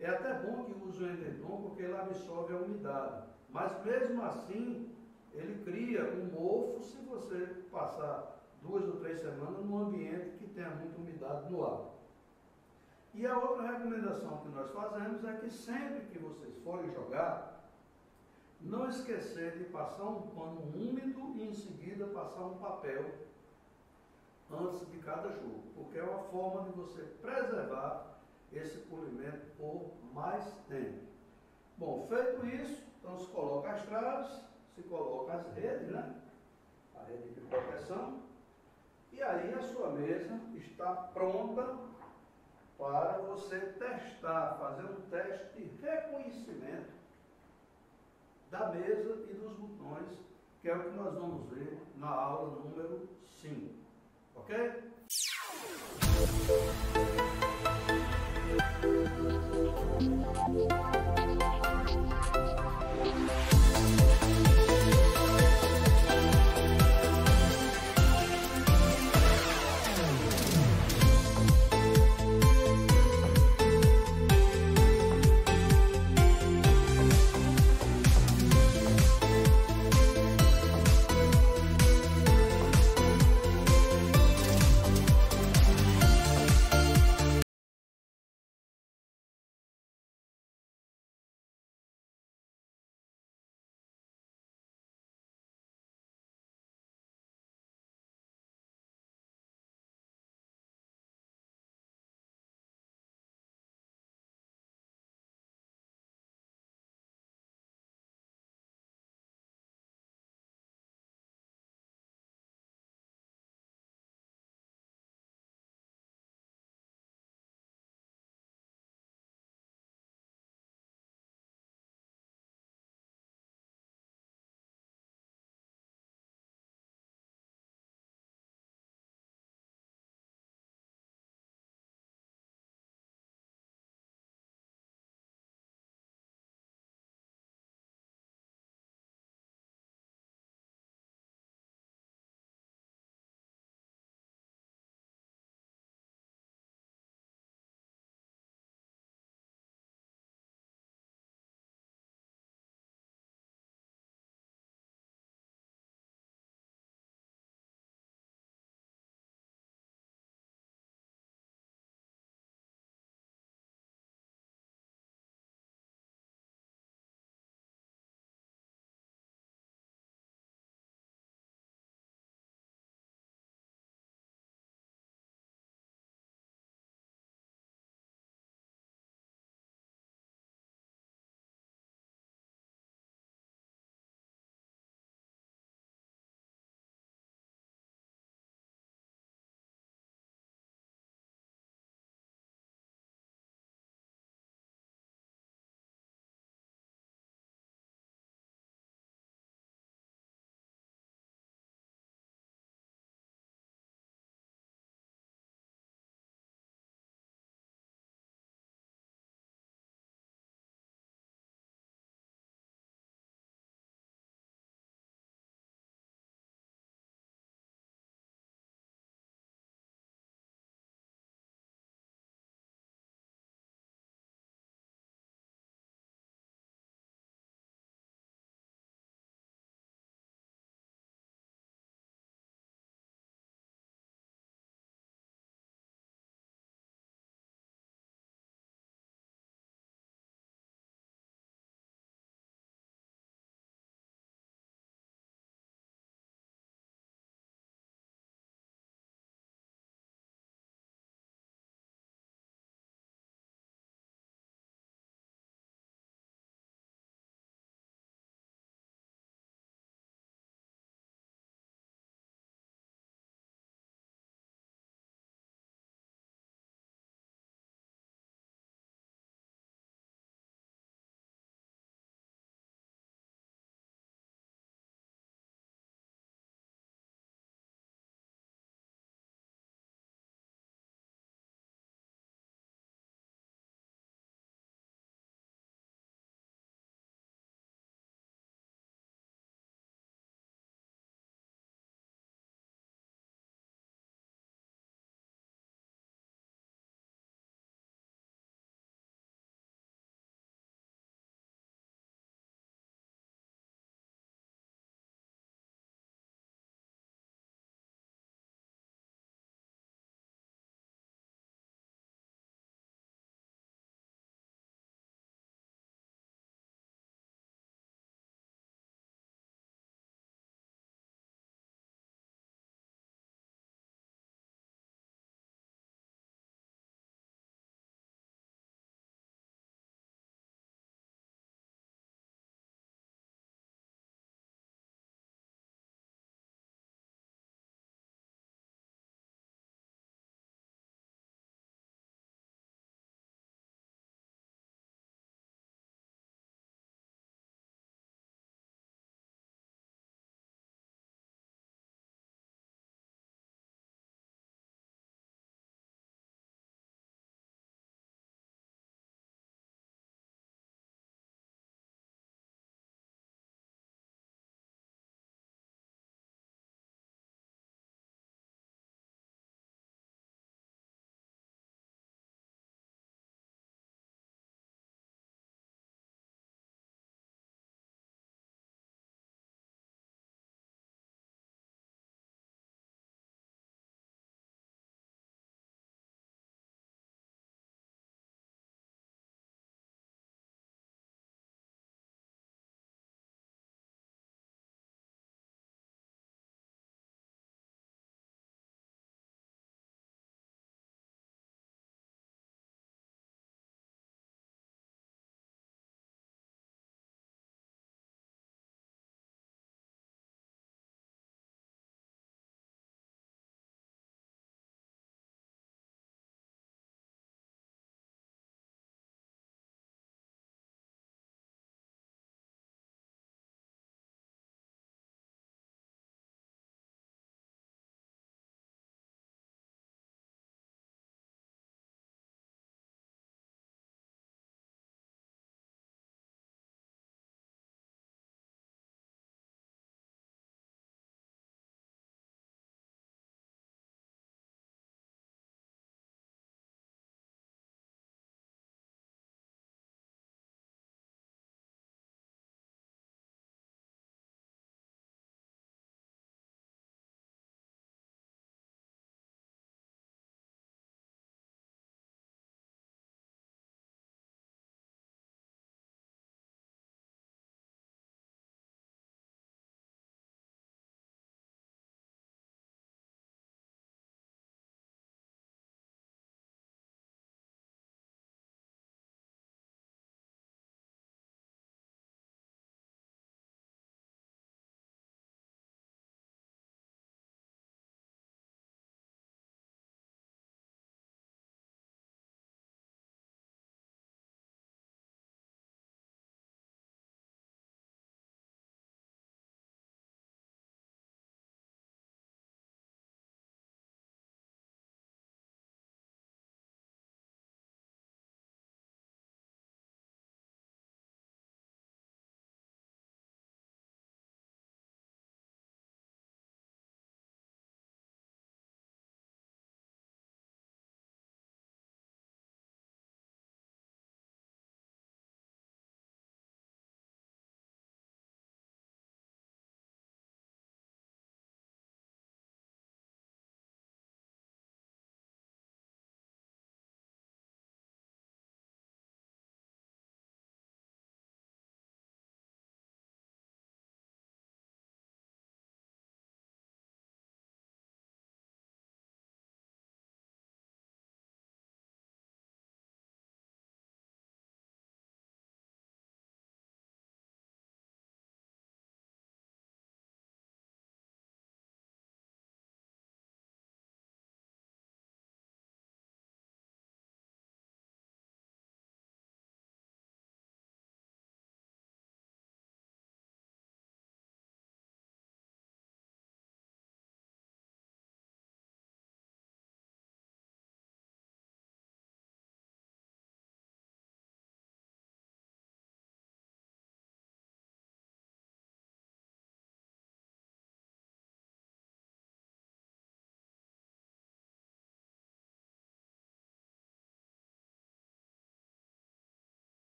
É até bom que use o edredom porque ele absorve a umidade, mas mesmo assim ele cria um mofo se você passar 2 ou 3 semanas num ambiente que tenha muita umidade no ar. E a outra recomendação que nós fazemos é que sempre que vocês forem jogar, não esquecer de passar um pano úmido e em seguida passar um papel antes de cada jogo, porque é uma forma de você preservar esse polimento por mais tempo. Bom, feito isso, então se coloca as traves, se coloca as redes, né? A rede de proteção, e aí a sua mesa está pronta para você testar, fazer um teste de reconhecimento da mesa e dos botões, que é o que nós vamos ver na aula número 5. Ok?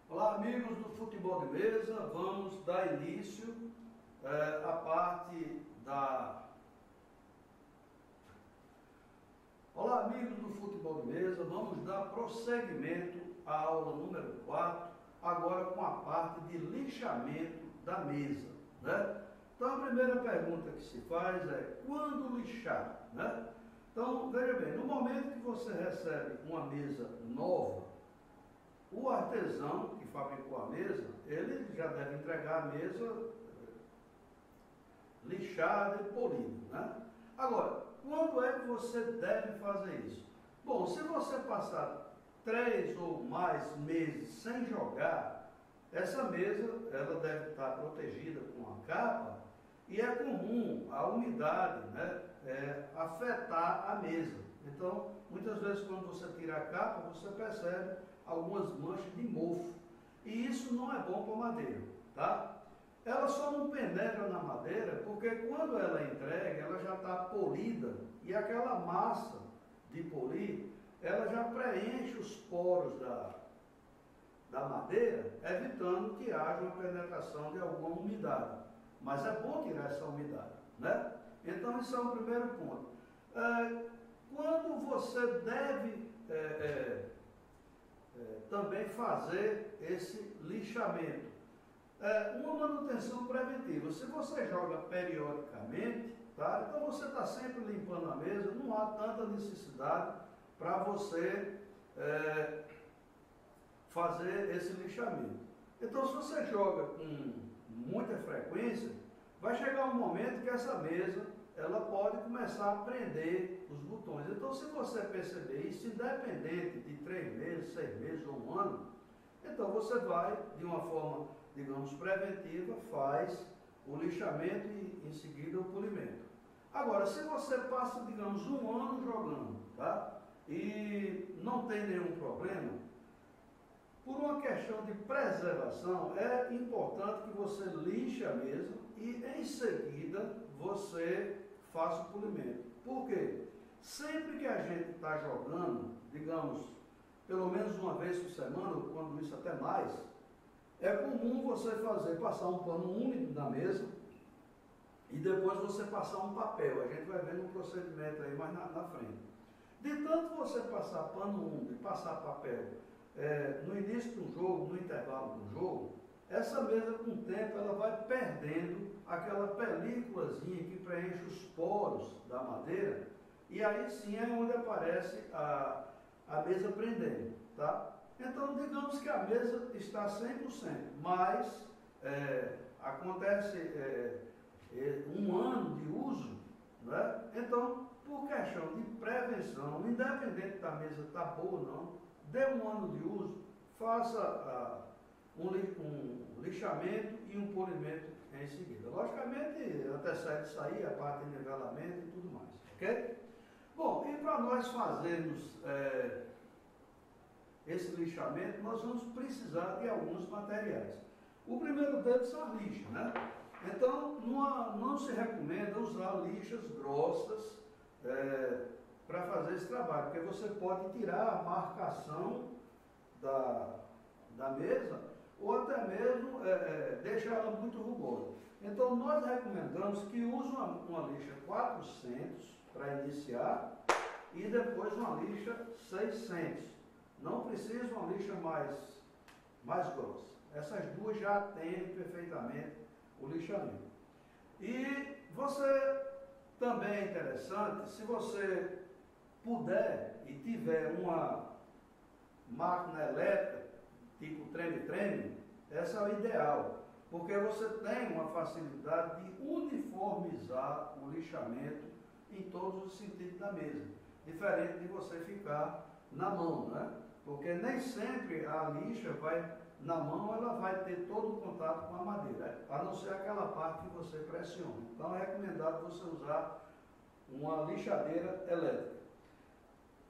Olá, amigos do futebol de mesa, vamos dar início à parte da... Olá, amigos do futebol de mesa, vamos dar prosseguimento à aula número 4, agora com a parte de lixamento da mesa, né? Então, a primeira pergunta que se faz é, quando lixar, né? Então, veja bem, no momento que você recebe uma mesa nova, o artesão que fabricou a mesa, ele já deve entregar a mesa lixada e polida, né? Agora, quando é que você deve fazer isso? Bom, se você passar 3 ou mais meses sem jogar, essa mesa ela deve estar protegida com uma capa e é comum a umidade, né, afetar a mesa. Então, muitas vezes quando você tira a capa, você percebe algumas manchas de mofo. E isso não é bom para a madeira, tá? Ela só não penetra na madeira porque quando ela é entregue, ela já está polida e aquela massa de polir, ela já preenche os poros da madeira, evitando que haja uma penetração de alguma umidade. Mas é bom tirar essa umidade, né? Então, isso é o primeiro ponto. Quando você deve também fazer esse lixamento? Uma manutenção preventiva. Se você joga periodicamente, tá? Então você está sempre limpando a mesa, não há tanta necessidade para você fazer esse lixamento. Então, se você joga com muita frequência, vai chegar um momento que essa mesa ela pode começar a prender os botões. Então, se você perceber isso, independente de 3 meses, 6 meses ou 1 ano, então você vai, de uma forma, digamos, preventiva, faz o lixamento e em seguida o polimento. Agora, se você passa, digamos, 1 ano jogando, tá? E não tem nenhum problema, por uma questão de preservação, é importante que você lixe a mesa e em seguida você faça o polimento. Por quê? Sempre que a gente está jogando, digamos, pelo menos uma vez por semana, ou quando isso até mais, é comum você passar um pano úmido na mesa e depois você passar um papel. A gente vai ver no procedimento aí mais na frente. De tanto você passar pano úmido e passar papel no início de um jogo, no intervalo do jogo, essa mesa com o tempo ela vai perdendo aquela películazinha que preenche os poros da madeira e aí sim é onde aparece a mesa prendendo, tá? Então, digamos que a mesa está 100%, mas acontece 1 ano de uso, né? Então, por questão de prevenção, independente da mesa estar boa ou não, dê 1 ano de uso, faça um lixamento e um polimento em seguida. Logicamente, antecede isso aí, a parte de nivelamento e tudo mais, ok? Bom, e para nós fazermos esse lixamento, nós vamos precisar de alguns materiais. O primeiro deles é a lixa, né? Então, não se recomenda usar lixas grossas para fazer esse trabalho, porque você pode tirar a marcação da mesa ou até mesmo deixar ela muito rugosa. Então, nós recomendamos que use uma lixa 400 para iniciar e depois uma lixa 600. Não precisa uma lixa mais grossa. Essas duas já atendem perfeitamente o lixamento. E você também é interessante, se você puder e tiver uma máquina elétrica, tipo treme-treme, essa é o ideal, porque você tem uma facilidade de uniformizar o lixamento em todos os sentidos da mesa, diferente de você ficar na mão, né? Porque nem sempre a lixa na mão ela vai ter todo o contato com a madeira, a não ser aquela parte que você pressiona. Então é recomendado você usar uma lixadeira elétrica.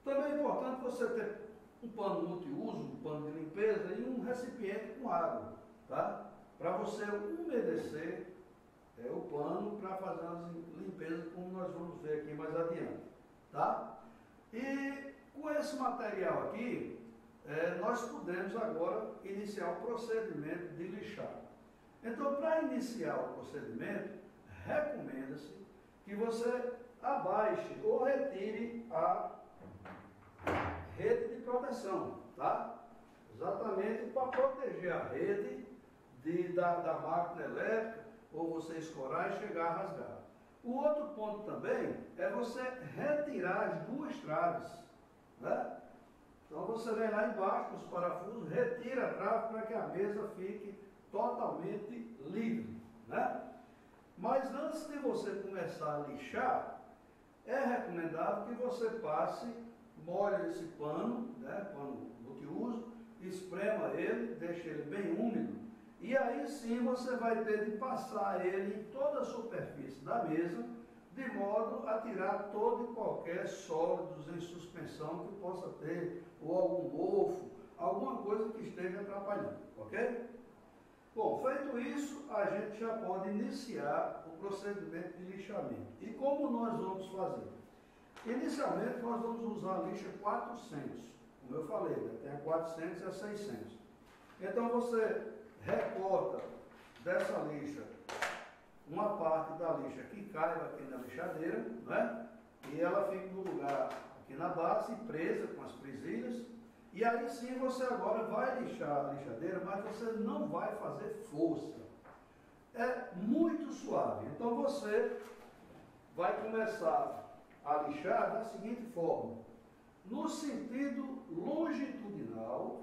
Também é importante você ter um pano multiuso, um pano de limpeza e um recipiente com água, tá? Para você umedecer é o pano para fazer as limpezas, como nós vamos ver aqui mais adiante, tá? E com esse material aqui, nós podemos agora iniciar o procedimento de lixar. Então, para iniciar o procedimento, recomenda-se que você abaixe ou retire a rede de proteção, tá? Exatamente para proteger a rede da máquina elétrica, ou você escorar e chegar a rasgar. O outro ponto também é você retirar as duas traves, né? Então você vem lá embaixo com os parafusos, retira a trave para que a mesa fique totalmente livre, né? Mas antes de você começar a lixar, é recomendável que você passe, molhe esse pano, né, pano multiuso, esprema ele, deixe ele bem úmido, e aí sim você vai ter de passar ele em toda a superfície da mesa, de modo a tirar todo e qualquer sólidos em suspensão que possa ter, ou algum mofo, alguma coisa que esteja atrapalhando, ok? Bom, feito isso, a gente já pode iniciar o procedimento de lixamento. E como nós vamos fazer? Inicialmente, nós vamos usar a lixa 400, como eu falei, né? Tem a 400 e a 600. Então, você recorta dessa lixa uma parte da lixa que caiba aqui na lixadeira, né? E ela fica no lugar aqui na base, presa com as presilhas. E aí sim você agora vai lixar a lixadeira, mas você não vai fazer força. É muito suave. Então você vai começar a lixar da seguinte forma: no sentido longitudinal,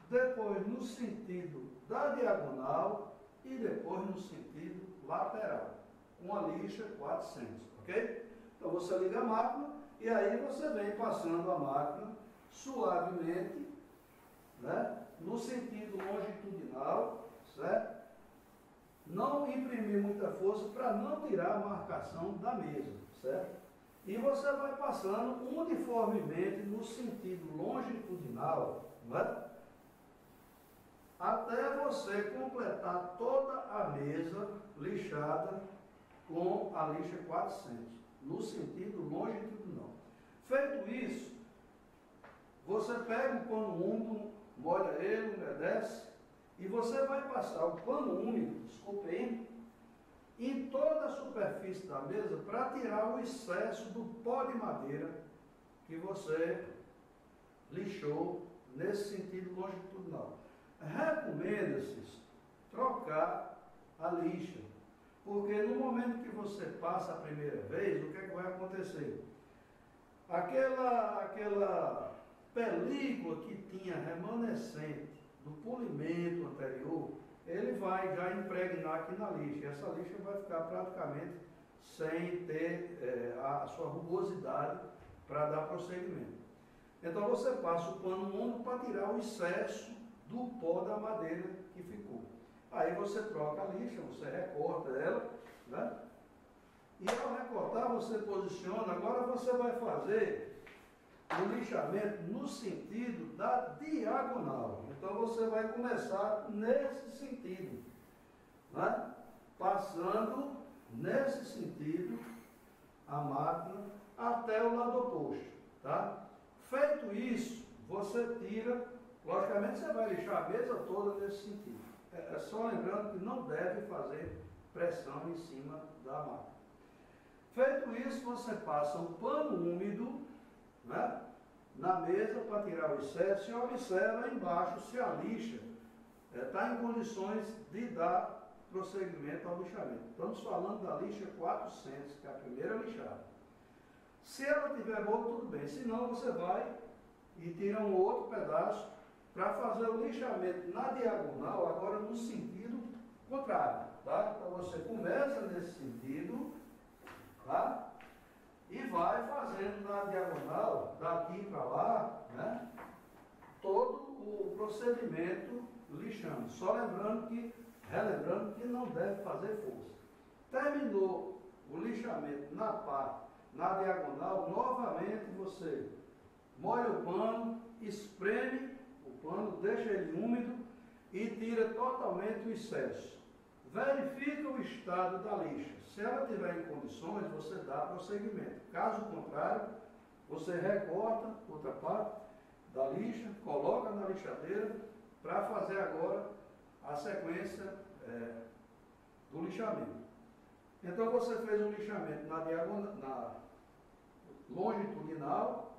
depois no sentido da diagonal e depois no sentido lateral. Uma lixa 400, ok? Então você liga a máquina e aí você vem passando a máquina suavemente, né, no sentido longitudinal, certo? Não imprimir muita força para não tirar a marcação da mesa, certo? E você vai passando uniformemente no sentido longitudinal, né, até você completar toda a mesa lixada com a lixa 400, no sentido longitudinal. Feito isso, você pega o pano úmido, molha ele, umedece, e você vai passar o pano úmido, desculpe aí, em toda a superfície da mesa para tirar o excesso do pó de madeira que você lixou nesse sentido longitudinal. Recomenda-se trocar a lixa, porque no momento que você passa a primeira vez, o que é que vai acontecer? Aquela película que tinha remanescente do polimento anterior, ele vai já impregnar aqui na lixa. Essa lixa vai ficar praticamente sem ter a sua rugosidade para dar prosseguimento. Então você passa o pano úmido para tirar o excesso do pó da madeira que ficou. Aí você troca a lixa, você recorta ela, né? E ao recortar você posiciona. Agora você vai fazer o lixamento no sentido da diagonal. Então você vai começar nesse sentido, né? Passando nesse sentido a máquina até o lado oposto, tá? Feito isso, você tira, logicamente você vai lixar a mesa toda nesse sentido. É só lembrando que não deve fazer pressão em cima da máquina. Feito isso, você passa um pano úmido, né, na mesa para tirar o excesso e observa embaixo se a lixa está em condições de dar prosseguimento ao lixamento. Estamos falando da lixa 400, que é a primeira lixada. Se ela estiver boa, tudo bem. Se não, você vai e tira um outro pedaço para fazer o lixamento na diagonal, agora no sentido contrário, tá? Então você começa nesse sentido, tá? E vai fazendo na diagonal, daqui para lá, né, todo o procedimento lixando. Só relembrando que não deve fazer força. Terminou o lixamento na diagonal, novamente você molha o pano, espreme o pano, deixa ele úmido e tira totalmente o excesso. verifica o estado da lixa. Se ela estiver em condições, você dá prosseguimento. Caso contrário, você recorta outra parte da lixa, coloca na lixadeira para fazer agora a sequência do lixamento. Então você fez um lixamento na longitudinal,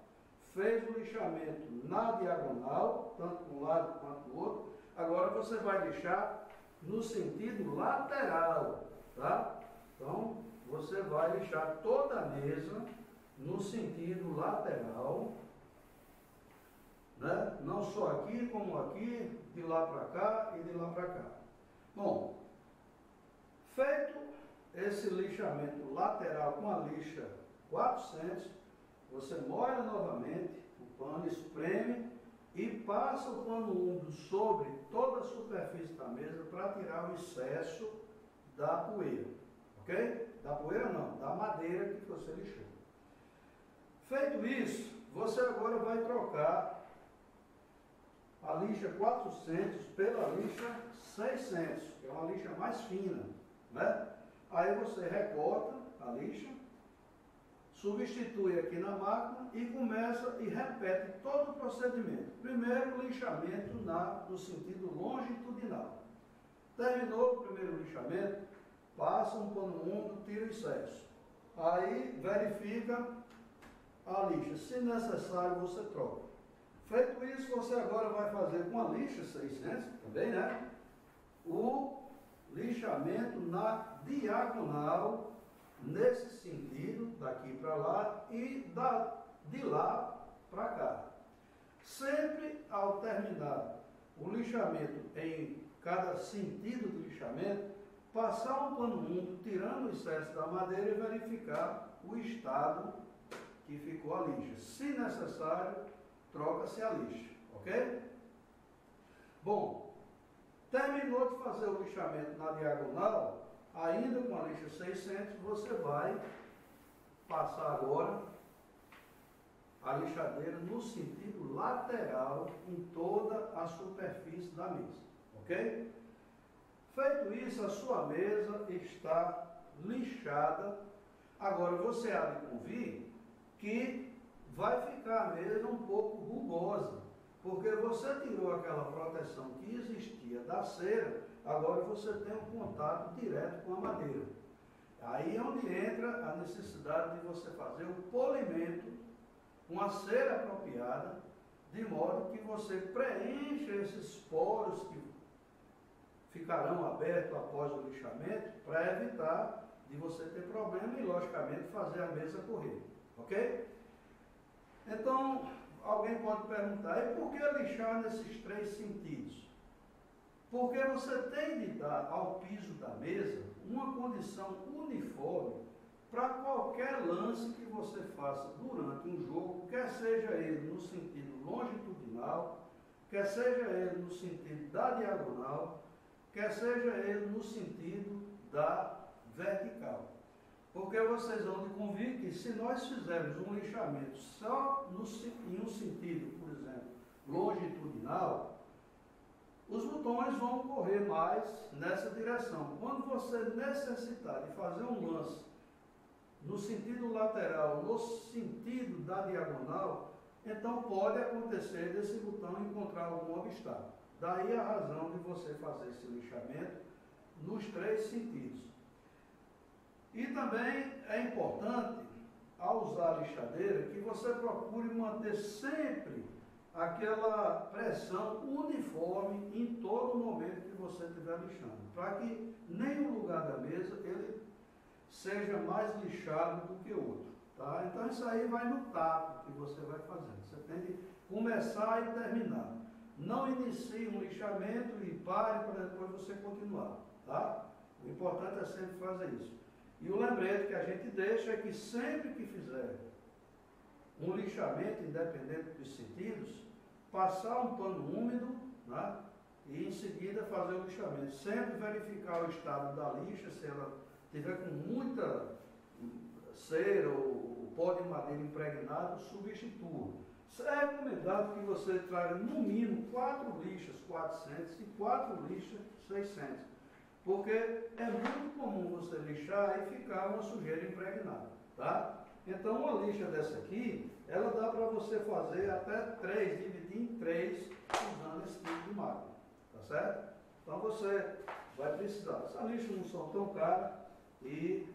fez o lixamento na diagonal, tanto de um lado quanto do outro. Agora você vai lixar no sentido lateral, tá? Então você vai lixar toda a mesa no sentido lateral, né? Não só aqui como aqui, de lá para cá e de lá para cá. Bom, feito esse lixamento lateral com a lixa 400, você molha novamente o pano, espreme e passa o pano úmido sobre toda a superfície da mesa para tirar o excesso da poeira, ok? Da poeira não, da madeira que você lixou. Feito isso, você agora vai trocar a lixa 400 pela lixa 600, que é uma lixa mais fina, né? Aí você recorta a lixa, substitui aqui na máquina e começa e repete todo o procedimento. Primeiro, lixamento no sentido longitudinal. Terminou o primeiro lixamento, passa um pano úmido, tira o excesso. Aí verifica a lixa. Se necessário, você troca. Feito isso, você agora vai fazer com a lixa 600 também, né? O lixamento na diagonal, nesse sentido, daqui para lá e de lá para cá. Sempre ao terminar o lixamento em cada sentido do lixamento, passar um pano úmido, tirando o excesso da madeira e verificar o estado que ficou a lixa. Se necessário, troca-se a lixa, ok? Bom, terminou de fazer o lixamento na diagonal, ainda com a lixa 600, você vai passar agora a lixadeira no sentido lateral em toda a superfície da mesa, ok? Feito isso, a sua mesa está lixada. Agora você há de convir que vai ficar a mesa um pouco rugosa, porque você tirou aquela proteção que existia da cera, agora você tem um contato direto com a madeira. Aí é onde entra a necessidade de você fazer o polimento com a cera apropriada, de modo que você preencha esses poros que ficarão abertos após o lixamento, para evitar de você ter problema e, logicamente, fazer a mesa correr, ok? Então, alguém pode perguntar, e por que lixar nesses três sentidos? Porque você tem de dar ao piso da mesa uma condição uniforme para qualquer lance que você faça durante um jogo, quer seja ele no sentido longitudinal, quer seja ele no sentido da diagonal, quer seja ele no sentido da vertical. Porque vocês vão de convir que se nós fizermos um lixamento só em um sentido, por exemplo, longitudinal, os botões vão correr mais nessa direção. Quando você necessitar de fazer um lance no sentido lateral, no sentido da diagonal, então pode acontecer desse botão encontrar algum obstáculo. Daí a razão de você fazer esse lixamento nos três sentidos. E também é importante, ao usar a lixadeira, que você procure manter sempre aquela pressão uniforme em todo momento que você estiver lixando, para que nenhum lugar da mesa ele seja mais lixado do que o outro, tá? Então isso aí vai no tato que você vai fazendo. Você tem de começar e terminar. Não inicie um lixamento e pare para depois você continuar, tá? O importante é sempre fazer isso. E o lembrete que a gente deixa é que sempre que fizer um lixamento, independente dos sentidos, passar um pano úmido, né? E em seguida fazer o lixamento. Sempre verificar o estado da lixa, se ela tiver com muita cera ou pó de madeira impregnado, substitua. É recomendado que você traga no mínimo 4 lixas 400 e 4 lixas 600, porque é muito comum você lixar e ficar uma sujeira impregnada, tá? Então uma lixa dessa aqui, ela dá para você fazer até 3, dividir em 3, usando esse tipo de máquina, tá certo? Então você vai precisar. Essas lixas não são tão caras e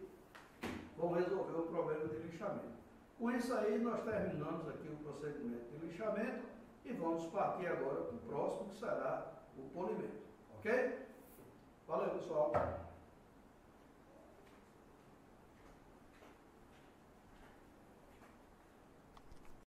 vão resolver o problema de lixamento. Com isso aí, nós terminamos aqui o procedimento de lixamento e vamos partir agora para o próximo, que será o polimento. Ok? Valeu, pessoal!